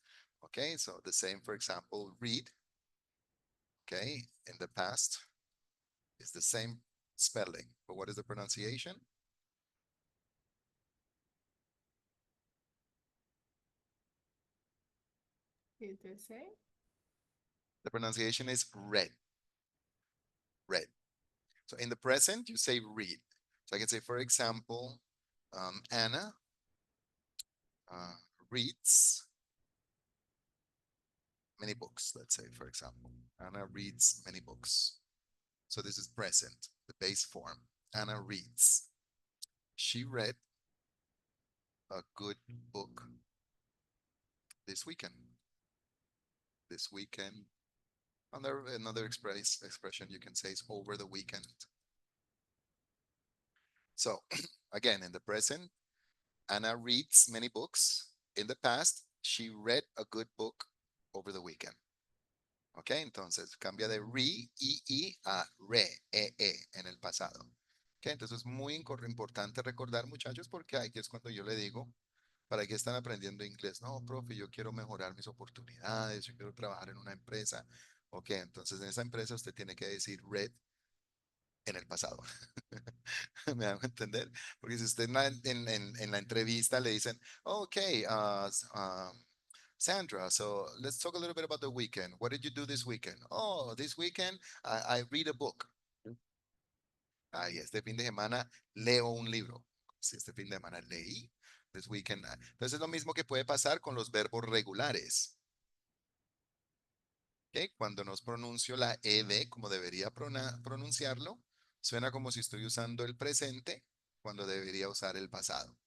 Okay, so the same, for example, read. Okay, in the past is the same spelling, but what is the pronunciation? Did they say? The pronunciation is read. Read. So in the present, you say read. So I can say, for example, Anna reads many books, let's say, for example. Anna reads many books. So this is present, the base form. Anna reads. She read a good book this weekend. This weekend. Another expression you can say is over the weekend. So again, in the present, Anna reads many books. In the past, she read a good book over the weekend. Ok, entonces cambia de re, i a re, en el pasado. Ok, entonces es muy importante recordar, muchachos, porque aquí es cuando yo le digo, ¿para qué están aprendiendo inglés? No, profe, yo quiero mejorar mis oportunidades, yo quiero trabajar en una empresa. Ok, entonces en esa empresa usted tiene que decir read en el pasado. ¿Me hago entender? Porque si usted en la entrevista le dicen, ok, Sandra, so let's talk a little bit about the weekend. What did you do this weekend? Oh, this weekend I read a book. Ay, este fin de semana leo un libro. Si este fin de semana leí, this weekend. Entonces es lo mismo que puede pasar con los verbos regulares. ¿Ok? Cuando nos pronuncio la ed como debería pronunciarlo, suena como si estoy usando el presente cuando debería usar el pasado.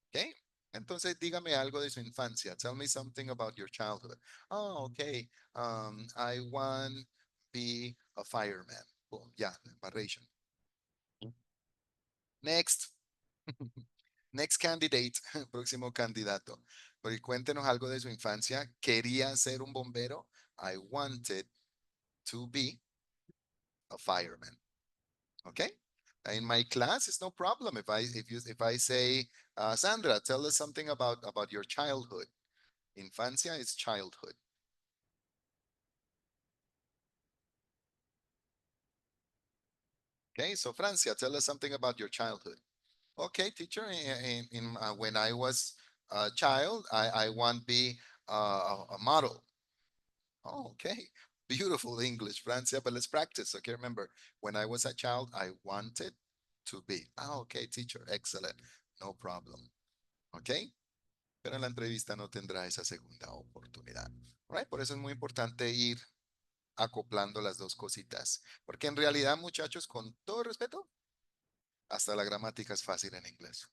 ¿Ok? Entonces dígame algo de su infancia. Tell me something about your childhood. Oh, okay. I want be a fireman. Boom. Yeah, narration. Next. Next candidate. Próximo candidato. Porque cuéntenos algo de su infancia. ¿Quería ser un bombero? I wanted to be a fireman. Okay? In my class, it's no problem if I say, Sandra, tell us something about your childhood. Infancia is childhood. Okay, so Francia, tell us something about your childhood. Okay, teacher, when I was a child, I want to be a model. Oh, okay, beautiful English, Francia, but let's practice. Okay, remember, when I was a child, I wanted to be. Ah, okay, teacher, excellent, no problem. Okay, pero en la entrevista no tendrá esa segunda oportunidad. Right, por eso es muy importante ir acoplando las dos cositas. Porque en realidad, muchachos, con todo respeto, hasta la gramática es fácil en inglés.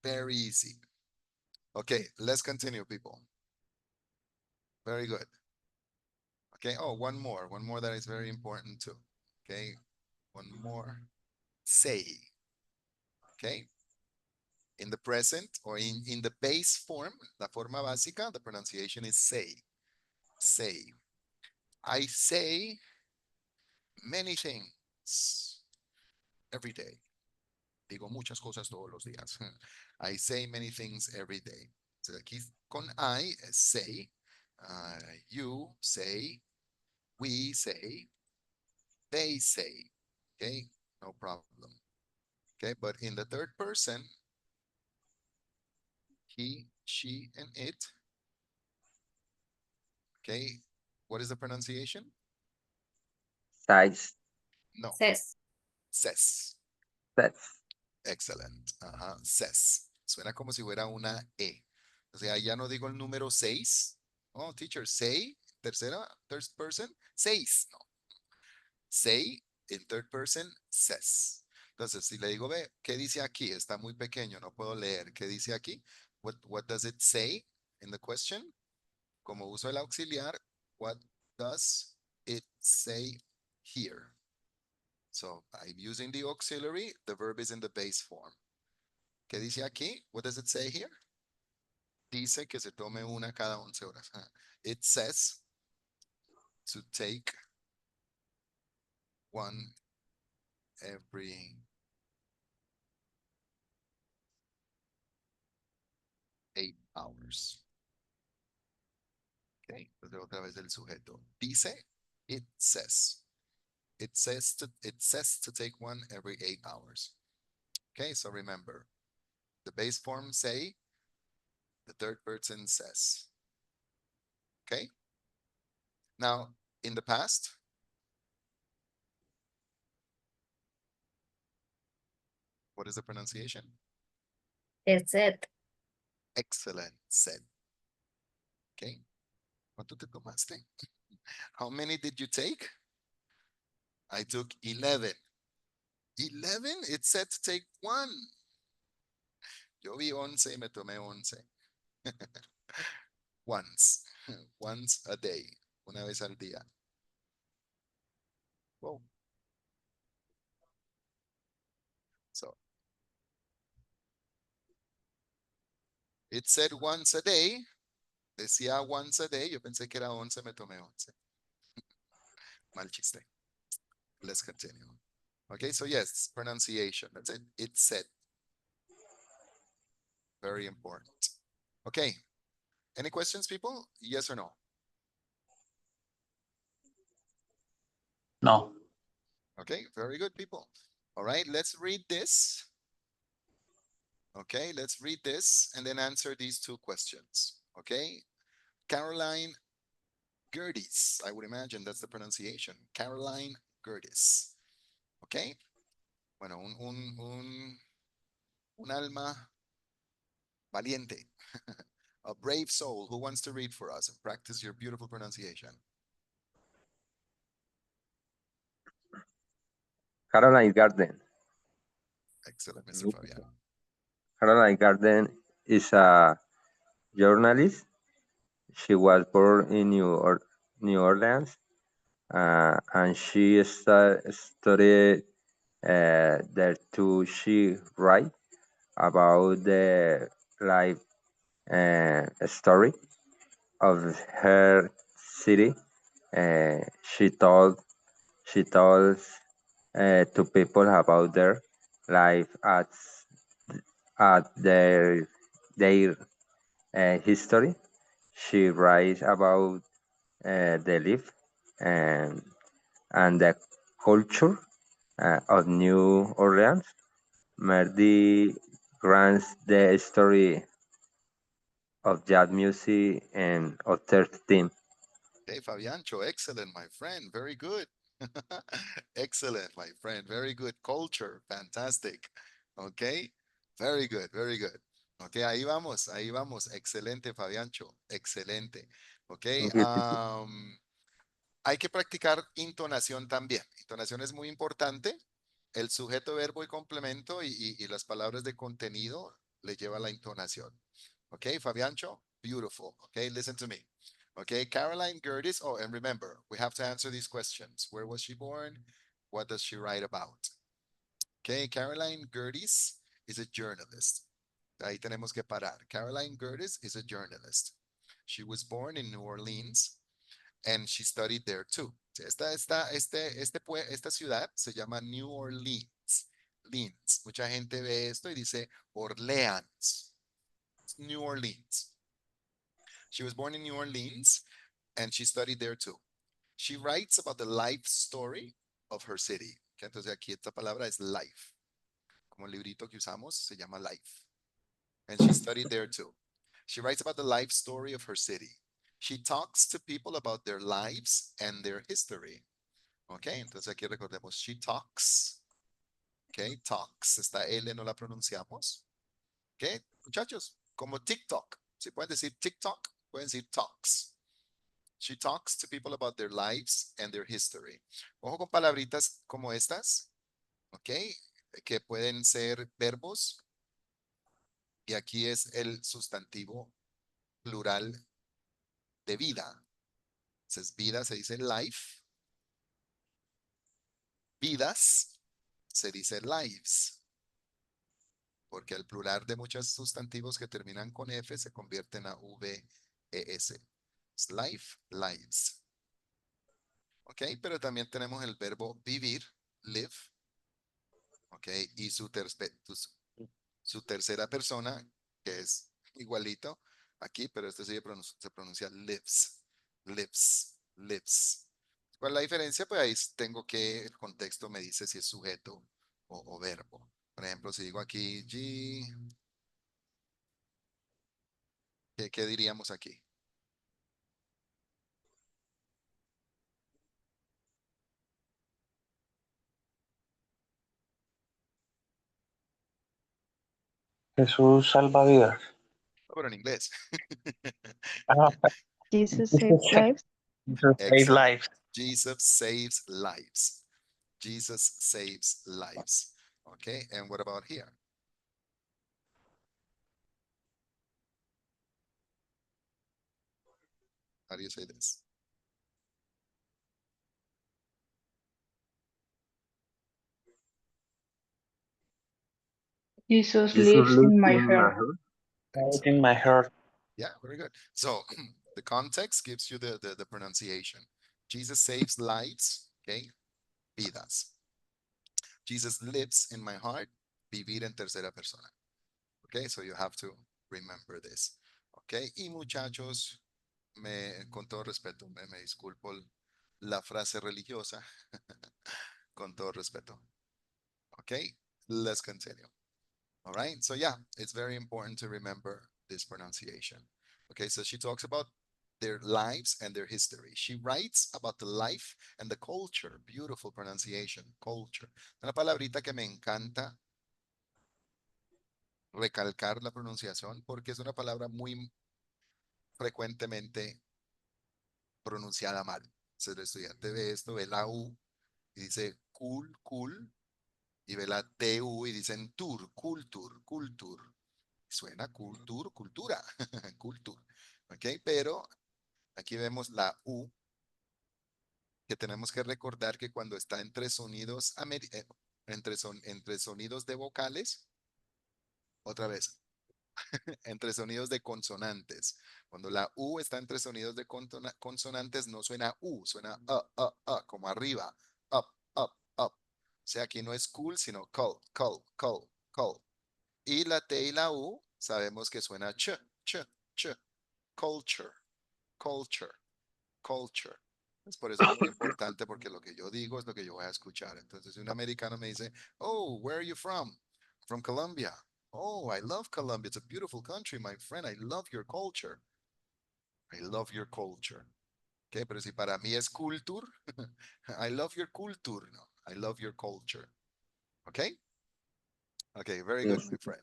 Very easy. Okay, let's continue, people. Very good. Okay, oh, one more that is very important too. Okay, one more. Say. Okay, in the present or in the base form, la forma básica, the pronunciation is say. Say. I say many things every day. Digo muchas cosas todos los días. I say many things every day. So aquí con I, say. You say. We say. They say. Okay, no problem. Okay, but in the third person, he, she, and it. Okay, what is the pronunciation? Size. No, Says. says. That's Excellent. Says. Suena como si fuera una E. O sea, ya no digo el número 6. Oh, teacher, say, tercera, third person, seis. No. Say, in third person, says. Entonces, si le digo, ve, ¿qué dice aquí? Está muy pequeño, no puedo leer. ¿Qué dice aquí? What does it say in the question? Como uso el auxiliar, what does it say here? So I'm using the auxiliary, the verb is in the base form. ¿Qué dice aquí? What does it say here? Dice que se tome una cada 11 horas. It says to take one every 8 hours. Okay, entonces otra vez el sujeto. Dice, it says. It says to take one every 8 hours. Okay, so remember, the base form say, the third person says. Okay. Now, in the past, what is the pronunciation? It said. Excellent, said. Okay. ¿Cuánto te tomaste? How many did you take? I took 11. 11? It said to take one. Yo vi 11 y me tomé 11. Once. Once a day. Una vez al día. Whoa. So, it said once a day. Decía once a day. Yo pensé que era 11, me tomé 11. Mal chiste. Let's continue. Okay, so yes, pronunciation. That's it. It said. Very important. Okay. Any questions, people? Yes or no? No. Okay, very good, people. All right, let's read this. Okay, let's read this and then answer these two questions. Okay, Caroline Gerdes, I would imagine that's the pronunciation. Caroline Gerdes. Okay, bueno, un alma valiente, a brave soul who wants to read for us and practice your beautiful pronunciation. Caroline Garden. Excellent, Mr. Fabian. Caroline Garden is a journalist. She was born in New Orleans, and she studied there too. She write about the life story of her city. Uh, she told she told to people about their life at their history. She writes about the life and the culture of New Orleans. Merdy grants the story of jazz music and of third team. Okay, Fabiancho, excellent, my friend. Very good. Excellent, my friend. Very good. Culture, fantastic. Okay, very good, very good. Ok, ahí vamos, ahí vamos. Excelente, Fabiancho. Excelente. Ok, Thank you, teacher. hay que practicar intonación también. Intonación es muy importante. El sujeto, verbo y complemento y las palabras de contenido le lleva la entonación. Okay, Fabiancho, beautiful. Okay, listen to me. Okay, Caroline Gertis. Oh, and remember, we have to answer these questions. Where was she born? What does she write about? Okay, Caroline Gertis is a journalist. Ahí tenemos que parar. Caroline Gertis is a journalist. She was born in New Orleans and she studied there too. Esta ciudad se llama New Orleans. Leans. Mucha gente ve esto y dice Orleans. New Orleans. She was born in New Orleans and she studied there too. She writes about the life story of her city. Que entonces aquí esta palabra es life. Como el librito que usamos se llama life. And she studied there too. She writes about the life story of her city. She talks to people about their lives and their history. Ok, entonces aquí recordemos, she talks. Ok, talks. Esta L no la pronunciamos. Ok, muchachos, como TikTok. Si pueden decir TikTok, pueden decir talks. She talks to people about their lives and their history. Ojo con palabritas como estas, ¿ok? Que pueden ser verbos. Y aquí es el sustantivo plural de vida. Entonces, vida se dice life. Vidas se dice lives. Porque el plural de muchos sustantivos que terminan con F se convierten a VES. Es life, lives. ¿Ok? Pero también tenemos el verbo vivir, live. ¿Ok? Y su tercera persona, que es igualito aquí, pero este sí se pronuncia lives, lives, lives. ¿Cuál es la diferencia? Pues ahí tengo que el contexto me dice si es sujeto o verbo. Por ejemplo, si digo aquí G, ¿qué diríamos aquí? Jesús salvavidas. Pero en inglés. Ah, Jesus Jesus saves lives. Jesus save Excellent. lives. Jesus saves lives. Jesus saves lives. Okay, and what about here? How do you say this? Jesus Jesus lives lives in my in my heart. heart. Right in my heart. Yeah, very good. So the context gives you the pronunciation. Jesus saves lives, okay? Vidas. Jesus lives in my heart, vivir en tercera persona. Okay, so you have to remember this. Okay, y muchachos, con todo respeto, me disculpo la frase religiosa, con todo respeto. Okay, let's continue. All right, so yeah, it's very important to remember this pronunciation. Okay, so she talks about their lives and their history. She writes about the life and the culture. Beautiful pronunciation, culture. Una palabrita que me encanta recalcar la pronunciación porque es una palabra muy frecuentemente pronunciada mal. Entonces el estudiante ve esto, ve la U y dice cool, cool, y ve la TU y dicen tour, culture, culture. Suena culture, cultura, culture. ¿Ok? Pero aquí vemos la U, que tenemos que recordar que cuando está entre sonidos, entre sonidos de vocales, otra vez, entre sonidos de consonantes. Cuando la U está entre sonidos de consonantes, no suena U, suena como arriba, up, up, up. O sea, aquí no es cool, sino call, call, call, call. Y la T y la U sabemos que suena ch, ch, culture, culture, culture. Es por eso es muy importante porque lo que yo digo es lo que yo voy a escuchar. Entonces, si un americano me dice, oh, where are you from? From Colombia. Oh, I love Colombia. It's a beautiful country, my friend. I love your culture. I love your culture. Okay, pero si para mí es culture, I love your culture. No, I love your culture. Okay? Okay, very good, Yes. my friend.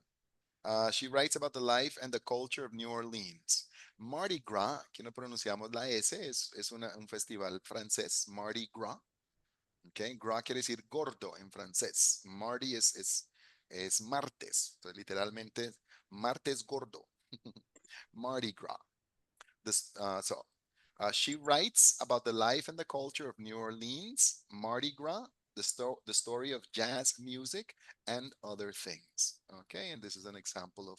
She writes about the life and the culture of New Orleans. Mardi Gras, que no pronunciamos la S, es un festival francés, Mardi Gras. Okay, gras quiere decir gordo en francés. Mardi es martes, entonces literalmente martes gordo. Mardi Gras. She writes about the life and the culture of New Orleans, Mardi Gras, the story of jazz music, and other things. Okay, and this is an example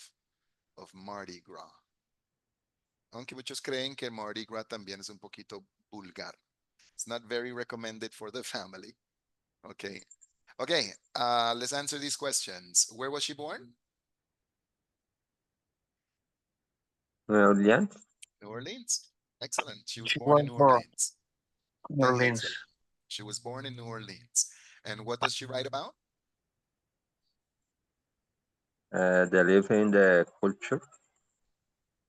of Mardi Gras. Aunque muchos creen que Mardi Gras también es un poquito vulgar. It's not very recommended for the family. Okay. Okay, let's answer these questions. Where was she born? Nueva Orleans. New Orleans. Excellent. She was She born in was New born Orleans. in New Orleans. Excellent. She was born in New Orleans. And what does she write about? They live in the culture.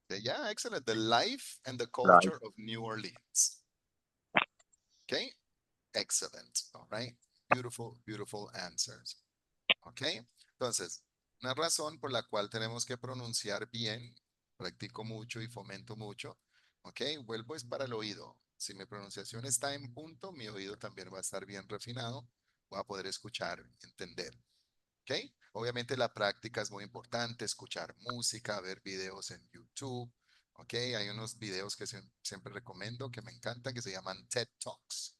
Yeah, excellent. The life and the Life. culture of New Orleans. Okay, excellent. All right, beautiful, beautiful answers. Ok, entonces, una razón por la cual tenemos que pronunciar bien, practico mucho y fomento mucho, ok, vuelvo es para el oído. Si mi pronunciación está en punto, mi oído también va a estar bien refinado, voy a poder escuchar, entender. Ok, obviamente la práctica es muy importante, escuchar música, ver videos en YouTube. Ok, hay unos videos que siempre recomiendo que me encantan que se llaman TED Talks.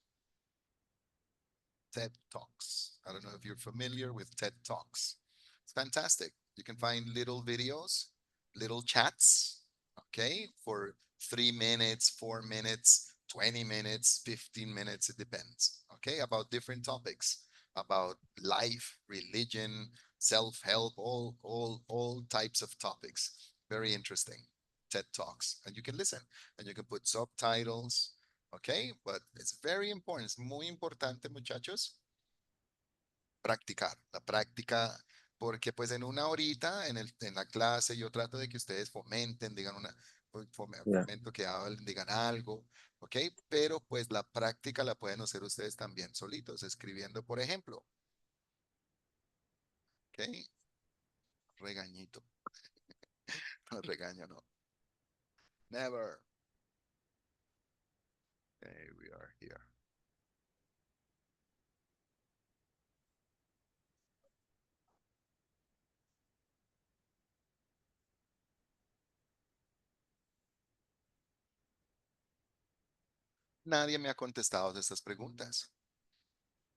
TED Talks. I don't know if you're familiar with TED Talks. It's fantastic. You can find little videos, little chats, okay, for 3 minutes, 4 minutes, 20 minutes, 15 minutes, it depends, okay, about different topics, about life, religion, self-help, all types of topics. Very interesting. TED Talks. And you can listen and you can put subtitles, okay, but it's very important. Es muy importante, muchachos, practicar. La práctica, porque pues en una horita en la clase yo trato de que ustedes fomenten, digan Yeah. fomento que hablen, digan algo, ¿ok? Pero pues la práctica la pueden hacer ustedes también solitos, escribiendo, por ejemplo. ¿Ok? Regañito. No, regaño no. Never. Okay, we are here. Nadie me ha contestado de estas preguntas.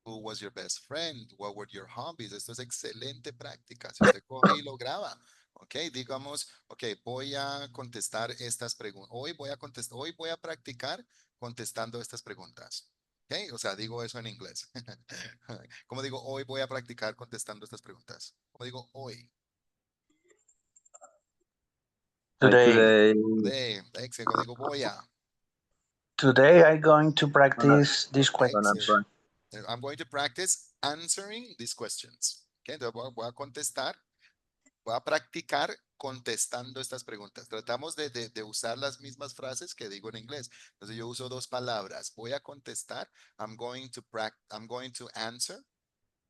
Who was your best friend? What were your hobbies? Esto es excelente práctica. Si usted coge y lo graba, ok, digamos, ok, voy a contestar estas preguntas. Hoy voy a practicar contestando estas preguntas. Ok, o sea, digo eso en inglés. ¿Cómo digo hoy voy a practicar contestando estas preguntas? ¿Cómo digo hoy? Today, Today, excellent. ¿Cómo digo voy a? today I'm going to Gonna, practice this gonna question. Excellent. I'm going to practice answering these questions. Okay, entonces voy a contestar, voy a practicar contestando estas preguntas. Tratamos de usar las mismas frases que digo en inglés. Entonces yo uso dos palabras. Voy a contestar. I'm going to answer.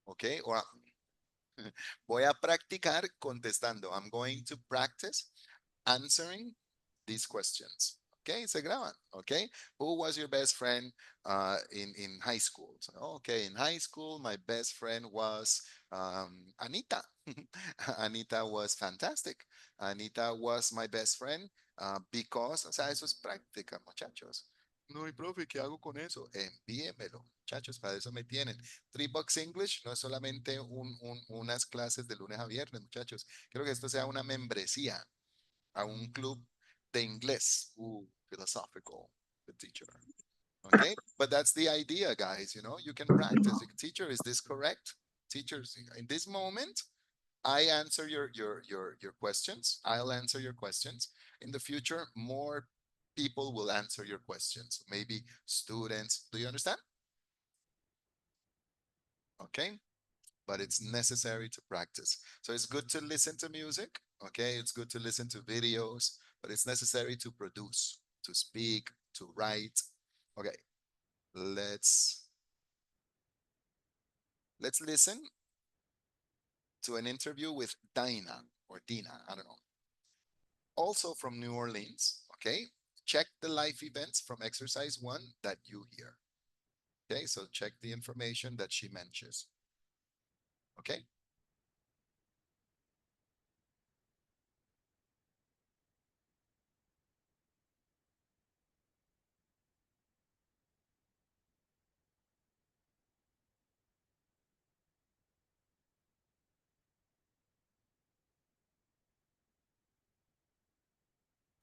Okay, o voy a practicar contestando. I'm going to practice answering these questions. Ok, Okay, se graban. Okay, who was your best friend in high school? So, okay, in high school, my best friend was Anita. Anita was fantastic. Anita was my best friend because, o sea, eso es práctica, muchachos. No, y profe, ¿qué hago con eso? Envíemelo, muchachos, para eso me tienen. $3 English no es solamente unas clases de lunes a viernes, muchachos. Quiero que esto sea una membresía a un club de inglés. Philosophical, the teacher. Okay, but that's the idea, guys. You know, you can practice. Teacher, is this correct? Teachers, in this moment, I answer your questions. I'll answer your questions. In the future, more people will answer your questions. Maybe students. Do you understand? Okay, but it's necessary to practice. So it's good to listen to music. Okay, it's good to listen to videos, but it's necessary to produce, to speak, to write. Okay, let's listen to an interview with Dinah or Dina, I don't know. Also from New Orleans, okay? Check the live events from exercise 1 that you hear. Okay, so check the information that she mentions. Okay?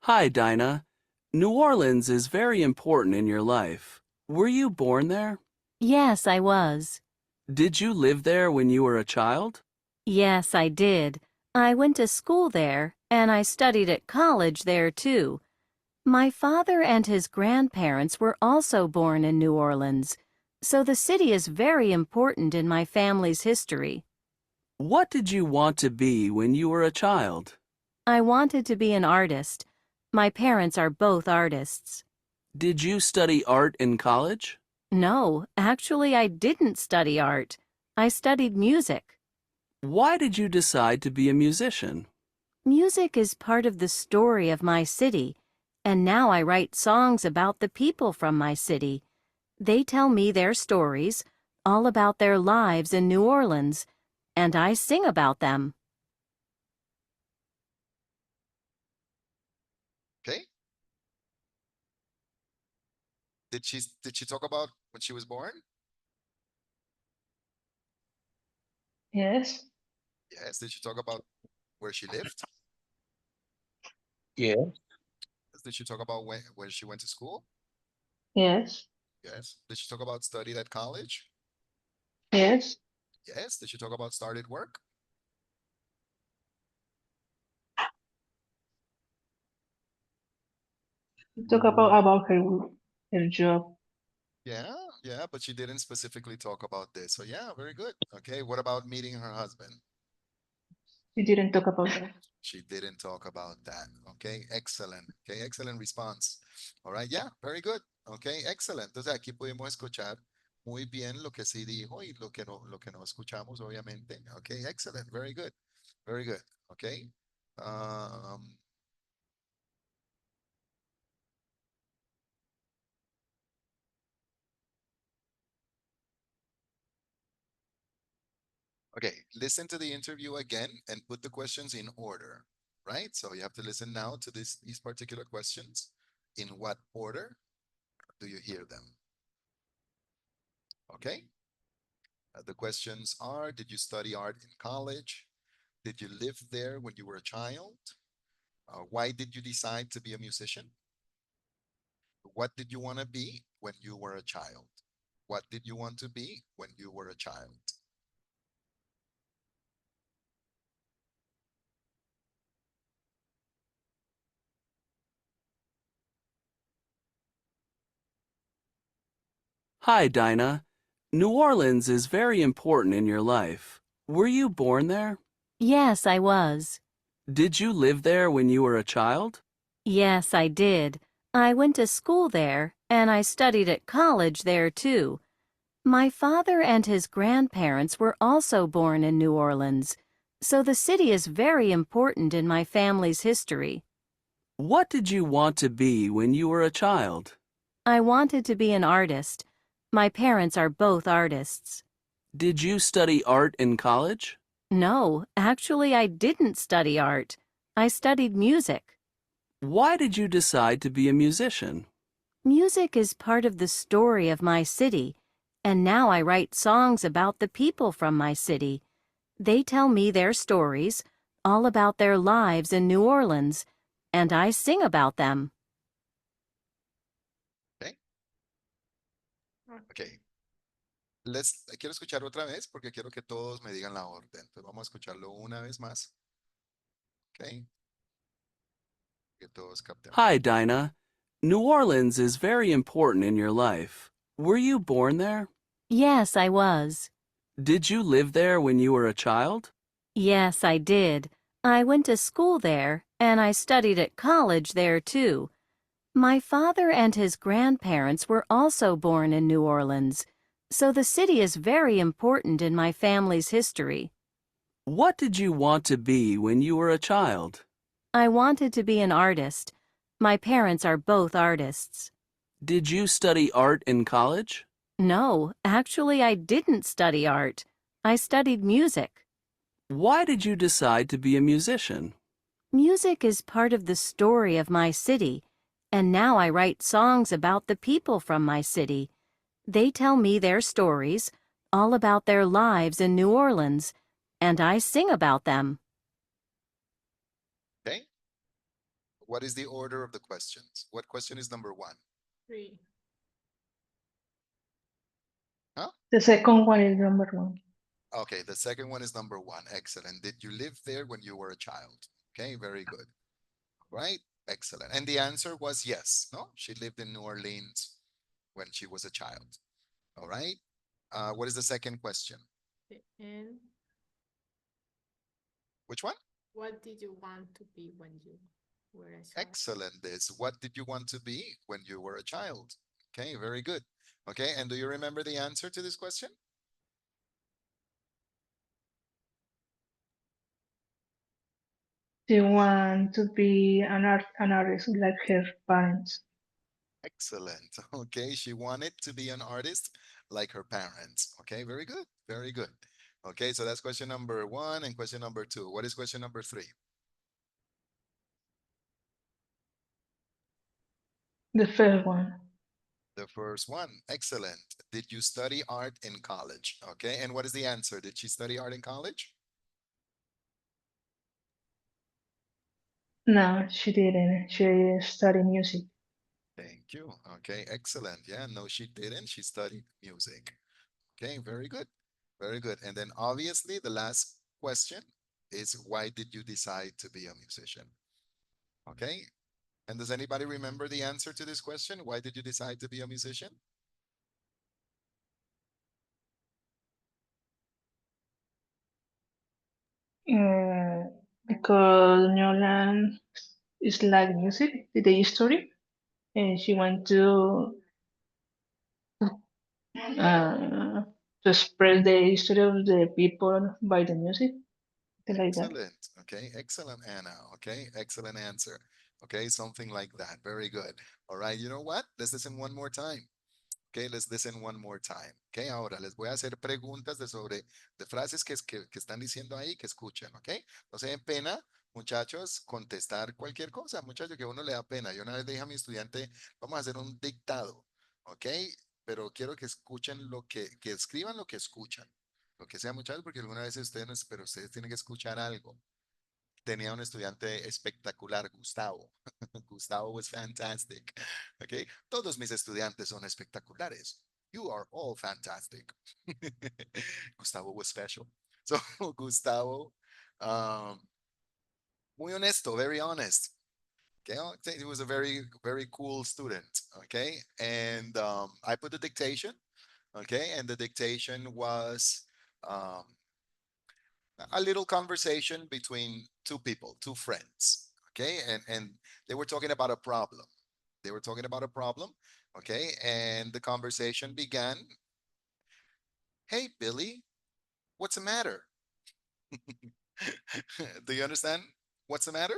Hi, Dinah. New Orleans is very important in your life. Were you born there? Yes, I was. Did you live there when you were a child? Yes, I did. I went to school there, and I studied at college there, too. My father and his grandparents were also born in New Orleans, so the city is very important in my family's history. What did you want to be when you were a child? I wanted to be an artist. My parents are both artists. Did you study art in college? No, actually, I didn't study art. I studied music. Why did you decide to be a musician? Music is part of the story of my city, and now I write songs about the people from my city. They tell me their stories, all about their lives in New Orleans, and I sing about them. Okay. Did she talk about when she was born? Yes. Yes. Did she talk about where she lived? Yes. Did she talk about when she went to school? Yes. Yes. Did she talk about studied at college? Yes. Yes. Did she talk about started work? Talk about her job. Yeah, but she didn't specifically talk about this. So yeah, very good. Okay, what about meeting her husband? You didn't talk about that. She didn't talk about that. Okay, excellent. Okay, excellent response. All right, yeah, very good. Okay, excellent. Entonces aquí pudimos escuchar muy bien lo que sí dijo y lo que no escuchamos, obviamente. Okay, excellent. Very good. Very good. Okay. Okay, listen to the interview again and put the questions in order, right? So you have to listen now to these particular questions. In what order do you hear them? Okay. The questions are, did you study art in college? Did you live there when you were a child? Why did you decide to be a musician? What did you want to be when you were a child? What did you want to be when you were a child? Hi, Dinah. New Orleans is very important in your life. Were you born there? Yes, I was. Did you live there when you were a child? Yes, I did. I went to school there, and I studied at college there, too. My father and his grandparents were also born in New Orleans, so the city is very important in my family's history. What did you want to be when you were a child? I wanted to be an artist. My parents are both artists. Did you study art in college? No, actually, I didn't study art. I studied music. Why did you decide to be a musician? Music is part of the story of my city, and now I write songs about the people from my city. They tell me their stories, all about their lives in New Orleans, and I sing about them. Okay. Okay. Quiero escuchar otra vez porque quiero que todos me digan la orden. Entonces vamos a escucharlo una vez más. Ok. Que todos captemos. Hi, Dinah. New Orleans is very important in your life. Were you born there? Yes, I was. Did you live there when you were a child? Yes, I did. I went to school there, and I studied at college there too. My father and his grandparents were also born in New Orleans, so the city is very important in my family's history. What did you want to be when you were a child? I wanted to be an artist. My parents are both artists. Did you study art in college? No, actually, I didn't study art. I studied music. Why did you decide to be a musician? Music is part of the story of my city, and now I write songs about the people from my city. They tell me their stories, all about their lives in New Orleans, and I sing about them. Okay. What is the order of the questions? What question is number one? 3. Huh? The second one is number one. Okay, the second one is number one. Excellent. Did you live there when you were a child? Okay, very good. Right? Excellent. And the answer was yes. No, she lived in New Orleans when she was a child. All right. What is the second question? And Which one? what did you want to be when you were a child? Excellent. This. What did you want to be when you were a child? Okay, very good. Okay, and do you remember the answer to this question? She want to be an artist like her parents. Excellent. Okay, she wanted to be an artist like her parents. Okay, very good. Very good. Okay, so that's question number one and question number two. What is question number three? The first one. The first one. Excellent. Did you study art in college? Okay, and what is the answer? Did she study art in college? No, she didn't. She studied music. Thank you. Okay, excellent. Yeah, no, she didn't. She studied music. Okay, very good. Very good. And then obviously the last question is why did you decide to be a musician? Okay. And does anybody remember the answer to this question? Why did you decide to be a musician? Because New Orleans is like music, the history, and she went uh, to express the history of the people by the music, something like that. Excellent. Okay, excellent, Anna. Okay, excellent answer. Okay, something like that. Very good. All right, you know what? Let's listen one more time. Okay, let's listen one more time. Okay, ahora les voy a hacer preguntas de frases que están diciendo ahí que escuchen, ok. No se den pena, muchachos, contestar cualquier cosa, muchachos, que a uno le da pena. Yo una vez le dije a mi estudiante, vamos a hacer un dictado, ok, pero quiero que escuchen que escriban lo que escuchan, lo que sea, muchachos, porque alguna vez ustedes, pero ustedes tienen que escuchar algo. Tenía un estudiante espectacular, Gustavo. Gustavo was fantastic. Okay. Todos mis estudiantes son espectaculares. You are all fantastic. Gustavo was special. So Gustavo, um, muy honesto, very honest. Okay. He was a very, very cool student. Okay. And I put the dictation. Okay. And the dictation was a little conversation between two people, two friends. Okay. And they were talking about a problem. They were talking about a problem. Okay. And the conversation began, hey, Billy, what's the matter? Do you understand what's the matter?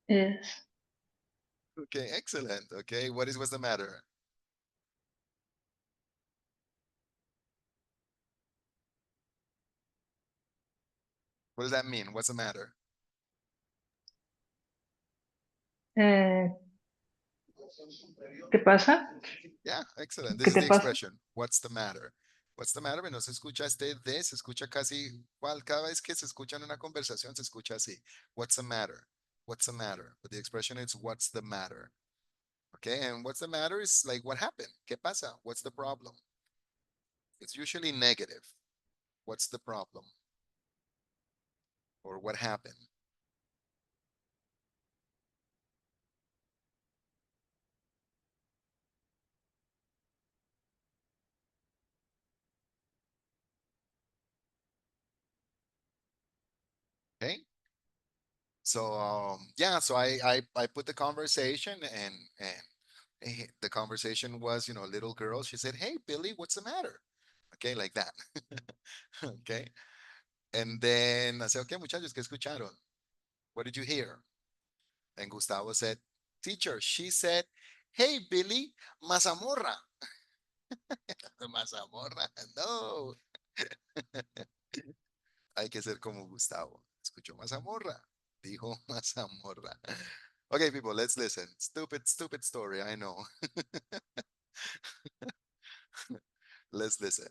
Yes. Okay, excellent. Okay, what's the matter? What does that mean? What's the matter? ¿Qué pasa? Yeah, excellent. This ¿Qué is te the pasa? expression. What's the matter? What's the matter? No se escucha este de, se escucha casi, cada vez que se escucha en una conversación se escucha así. What's the matter? What's the matter? But the expression is what's the matter? Okay, and what's the matter is like what happened? ¿Qué pasa? What's the problem? It's usually negative. What's the problem? Or what happened? Okay. So yeah, so I put the conversation and the conversation was, little girl, she said, "Hey Billy, what's the matter?" Okay, like that. Okay. And then I said, "Okay, muchachos, ¿qué escucharon? What did you hear?" And Gustavo said, "Teacher, she said, 'Hey Billy, mazamorra.'" Mazamorra, no. Hay que ser como Gustavo. Escuchó mazamorra. Dijo mazamorra. Okay, people, let's listen. Stupid story, I know. Let's listen.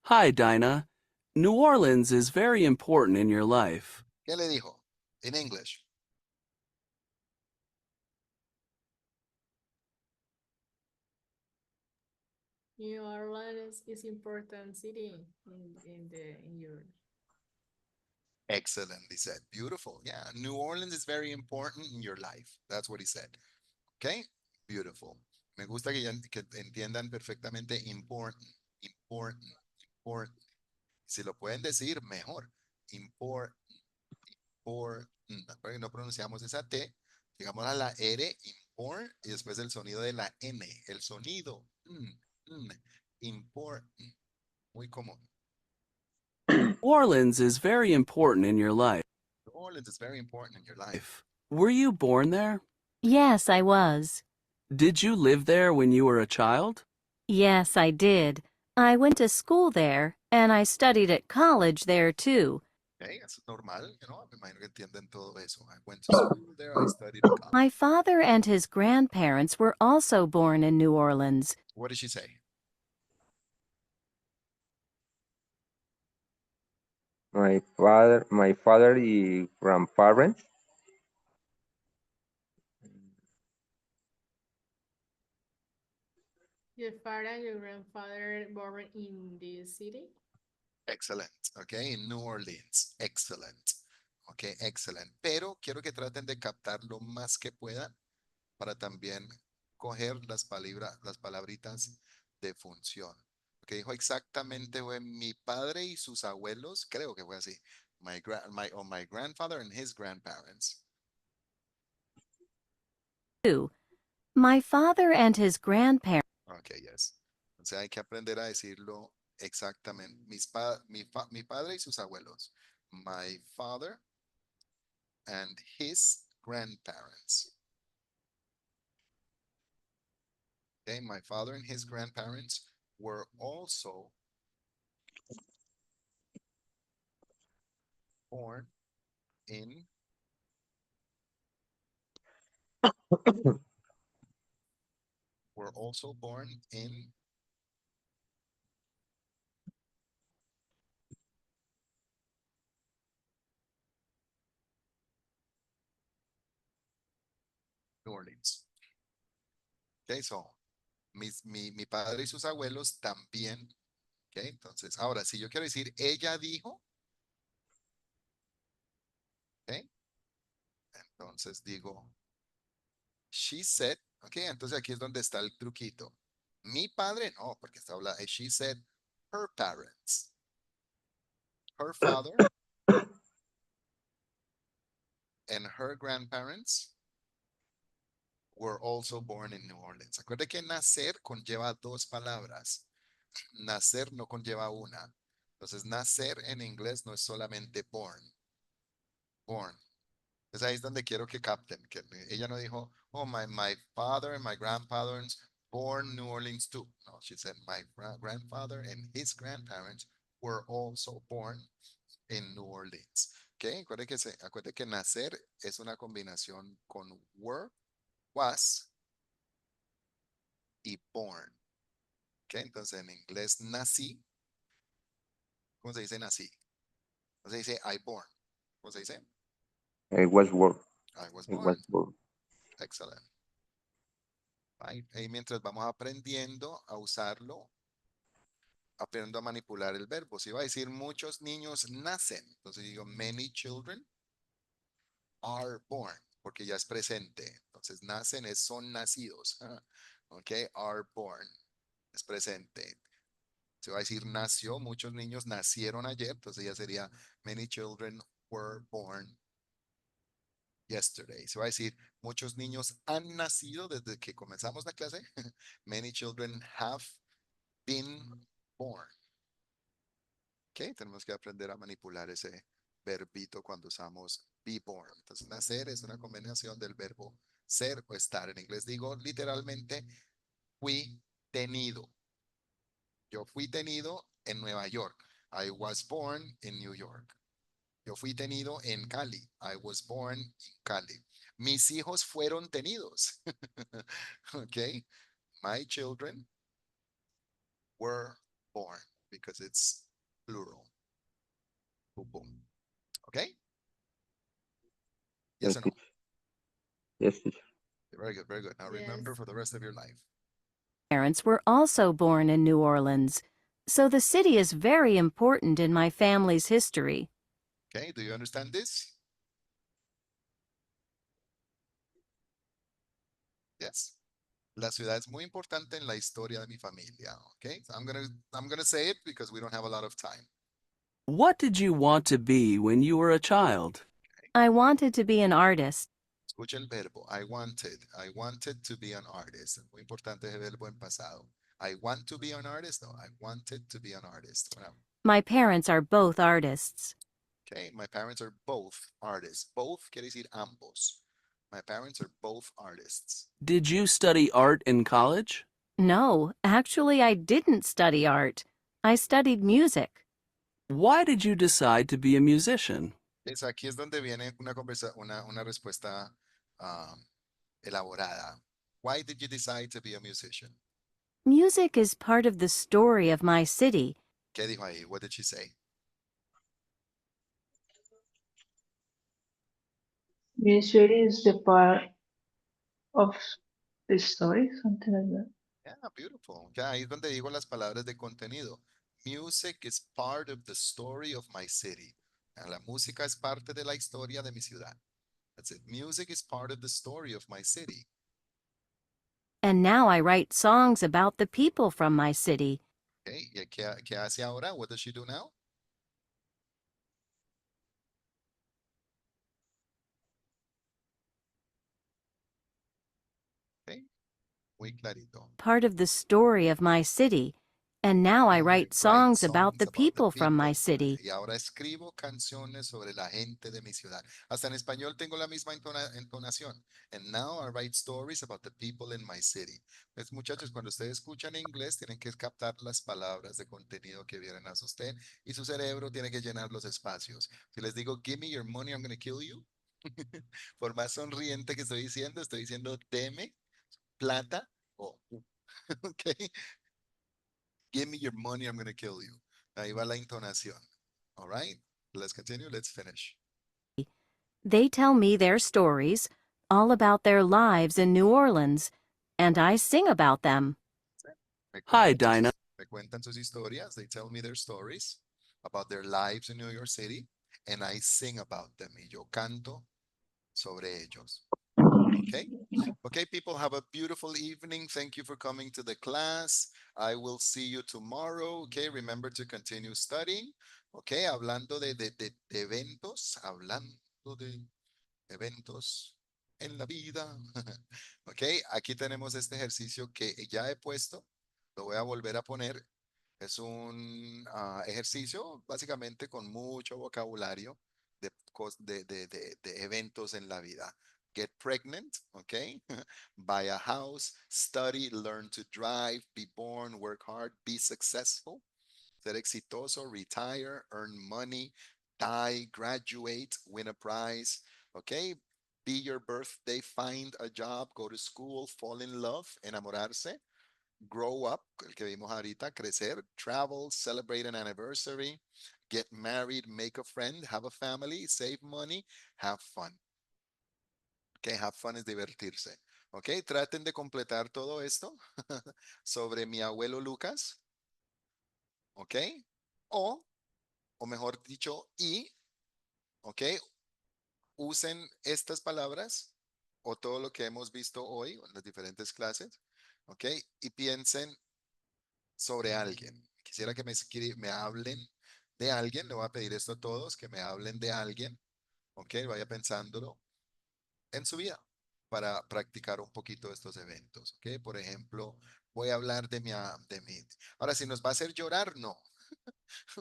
Hi, Dinah. New Orleans is very important in your life. ¿Qué le dijo? In English. New Orleans is important city in your. Excellent, he said. Beautiful. Yeah, New Orleans is very important in your life. That's what he said. Okay, beautiful. Me gusta que entiendan perfectamente important, important, important. Si lo pueden decir, mejor. Important, important. Porque no pronunciamos esa T, llegamos a la R, import, y después el sonido de la N, el sonido. Important. Muy común. New Orleans is very important in your life. New Orleans is very important in your life. Were you born there? Yes, I was. Did you live there when you were a child? Yes, I did. I went to school there, and I studied at college there too. Okay, eso es normal, me imagino que entienden todo eso. I went to school there, I studied at college. My father and his grandparents were also born in New Orleans. What did she say? My father y grandparents. Your father and your grandfather born in this city? Excellent, okay, in New Orleans, excellent, okay, excellent. Pero quiero que traten de captar lo más que puedan para también coger las palabritas de función. Que dijo exactamente fue mi padre y sus abuelos, creo que fue así. My grandfather and his grandparents. My father and his grandparents. Okay, yes. Entonces hay que aprender a decirlo exactamente. Mi padre y sus abuelos. My father and his grandparents. Okay, my father and his grandparents were also born in were also born in New Orleans. Okay, so mi padre y sus abuelos también. Okay, entonces, ahora, si yo quiero decir ella dijo, okay, entonces digo she said, okay, entonces aquí es donde está el truquito. Mi padre no, porque está hablando, she said her parents, her father and her grandparents were also born in New Orleans. Acuérdate que nacer conlleva dos palabras. Nacer no conlleva una. Entonces, nacer en inglés no es solamente born. Born. Entonces ahí es donde quiero que capten, que ella no dijo, oh, my father and my grandparents born New Orleans too. No, she said my grandfather and his grandparents were also born in New Orleans. Okay, acuérdate que nacer es una combinación con were, was y born. Okay, entonces en inglés nací. ¿Cómo se dice nací? ¿Cómo se dice I born? ¿Cómo se dice? I was born. I was I born. was born. Excellent. Right. Y mientras vamos aprendiendo a usarlo, aprendo a manipular el verbo. Si va a decir muchos niños nacen, entonces digo many children are born, porque ya es presente. Entonces nacen es son nacidos. Ok, are born es presente. Se va a decir nació, muchos niños nacieron ayer, entonces ya sería many children were born yesterday. Se va a decir muchos niños han nacido desde que comenzamos la clase. Many children have been born. Ok, tenemos que aprender a manipular ese verbito cuando usamos be born. Entonces, nacer es una combinación del verbo ser o estar. En inglés digo literalmente fui tenido. Yo fui tenido en Nueva York. I was born in New York. Yo fui tenido en Cali. I was born in Cali. Mis hijos fueron tenidos. Ok. My children were born because it's plural. Boom, boom. Okay? Yes Yes, or no? teacher. Yes, teacher. Very good, very good. Now remember Yes. for the rest of your life. Parents were also born in New Orleans, so the city is very important in my family's history. Okay, do you understand this? Yes. La ciudad es muy importante en la historia de mi familia. Okay, so I'm gonna say it because we don't have a lot of time. What did you want to be when you were a child? I wanted to be an artist. Escucha el verbo. I wanted to be an artist. Muy importante ese verbo en pasado. I want to be an artist. No, I wanted to be an artist. Bueno, My parents are both artists. okay, my parents are both artists. Both quiere decir ambos. My parents are both artists. Did you study art in college? No, actually, I didn't study art. I studied music. Why did you decide to be a musician? Aquí es donde viene una respuesta elaborada. Why did you decide to be a musician? Music is part of the story of my city. ¿Qué dijo ahí? What did she say? Music is the part of the story, something like that. Yeah, beautiful. Ya ahí es donde digo las palabras de contenido. Music is part of the story of my city. La música es parte de la historia de mi ciudad. That's it. Music is part of the story of my city. And now I write songs about the people from my city. Okay. ¿Y qué hace ahora? What does she do now? Okay. Muy clarito. Part of the story of my city. And now I write songs about the people from my city. Y ahora escribo canciones sobre la gente de mi ciudad. Hasta en español tengo la misma entonación. And now I write stories about the people in my city. Pues, muchachos, cuando ustedes escuchan inglés, tienen que captar las palabras de contenido que vienen a usted y su cerebro tiene que llenar los espacios. Si les digo, give me your money, I'm going to kill you. Por más sonriente que estoy diciendo, deme plata o... ok. Give me your money, I'm going to kill you. Ahí va la entonación. All right, let's continue, let's finish. They tell me their stories, all about their lives in New Orleans, and I sing about them. Hi, Dinah. Me cuentan sus historias, they tell me their stories about their lives in New York City, and I sing about them. Y yo canto sobre ellos. Okay? Okay, people, have a beautiful evening. Thank you for coming to the class. I will see you tomorrow. Okay, remember to continue studying. Okay, hablando de eventos, en la vida. Okay, aquí tenemos este ejercicio que ya he puesto. Lo voy a volver a poner. Es un ejercicio básicamente con mucho vocabulario de de eventos en la vida. Get pregnant, okay? Buy a house, study, learn to drive, be born, work hard, be successful, ser exitoso, retire, earn money, die, graduate, win a prize, okay? Be your birthday, find a job, go to school, fall in love, enamorarse, grow up, el que vimos ahorita, crecer, travel, celebrate an anniversary, get married, make a friend, have a family, save money, have fun. Okay, have fun es divertirse. Ok, traten de completar todo esto sobre mi abuelo Lucas. Ok, o mejor dicho, ok, usen estas palabras o todo lo que hemos visto hoy en las diferentes clases. Ok, y piensen sobre alguien. Quisiera que me hablen de alguien. Le voy a pedir esto a todos, que me hablen de alguien. Ok, vaya pensándolo en su vida para practicar un poquito estos eventos. Ok, por ejemplo, voy a hablar de mi. Ahora, si nos va a hacer llorar, no.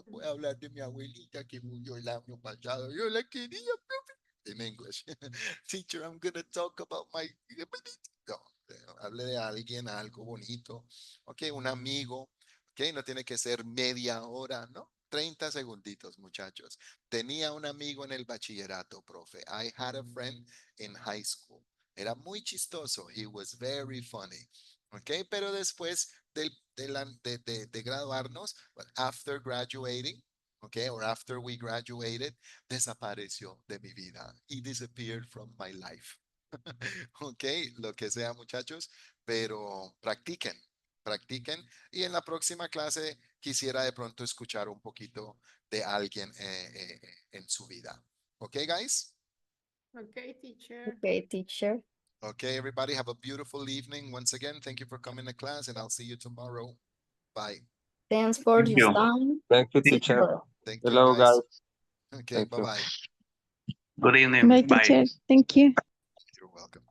Voy a hablar de mi abuelita que murió el año pasado. Yo la quería, profe. In English. Teacher, I'm going to talk about my. No, hable de alguien, algo bonito. Ok, un amigo. Ok, no tiene que ser media hora, ¿no? 30 segunditos, muchachos. Tenía un amigo en el bachillerato, profe. I had a friend in high school. Era muy chistoso. He was very funny. Ok, pero después de graduarnos, but after graduating, okay, or after we graduated, desapareció de mi vida. He disappeared from my life. Ok, lo que sea, muchachos, pero practiquen. Y en la próxima clase quisiera de pronto escuchar un poquito de alguien en su vida. Ok, guys? Okay, teacher. Okay, teacher. Okay, everybody, have a beautiful evening. Once again, thank you for coming to class, and I'll see you tomorrow. Bye. Thanks for Thank this you. time. Thank you, teacher. Thank you, Hello, guys. guys. Okay, Thank you. bye-bye. Good evening. Bye, Bye. teacher. Thank you. You're welcome.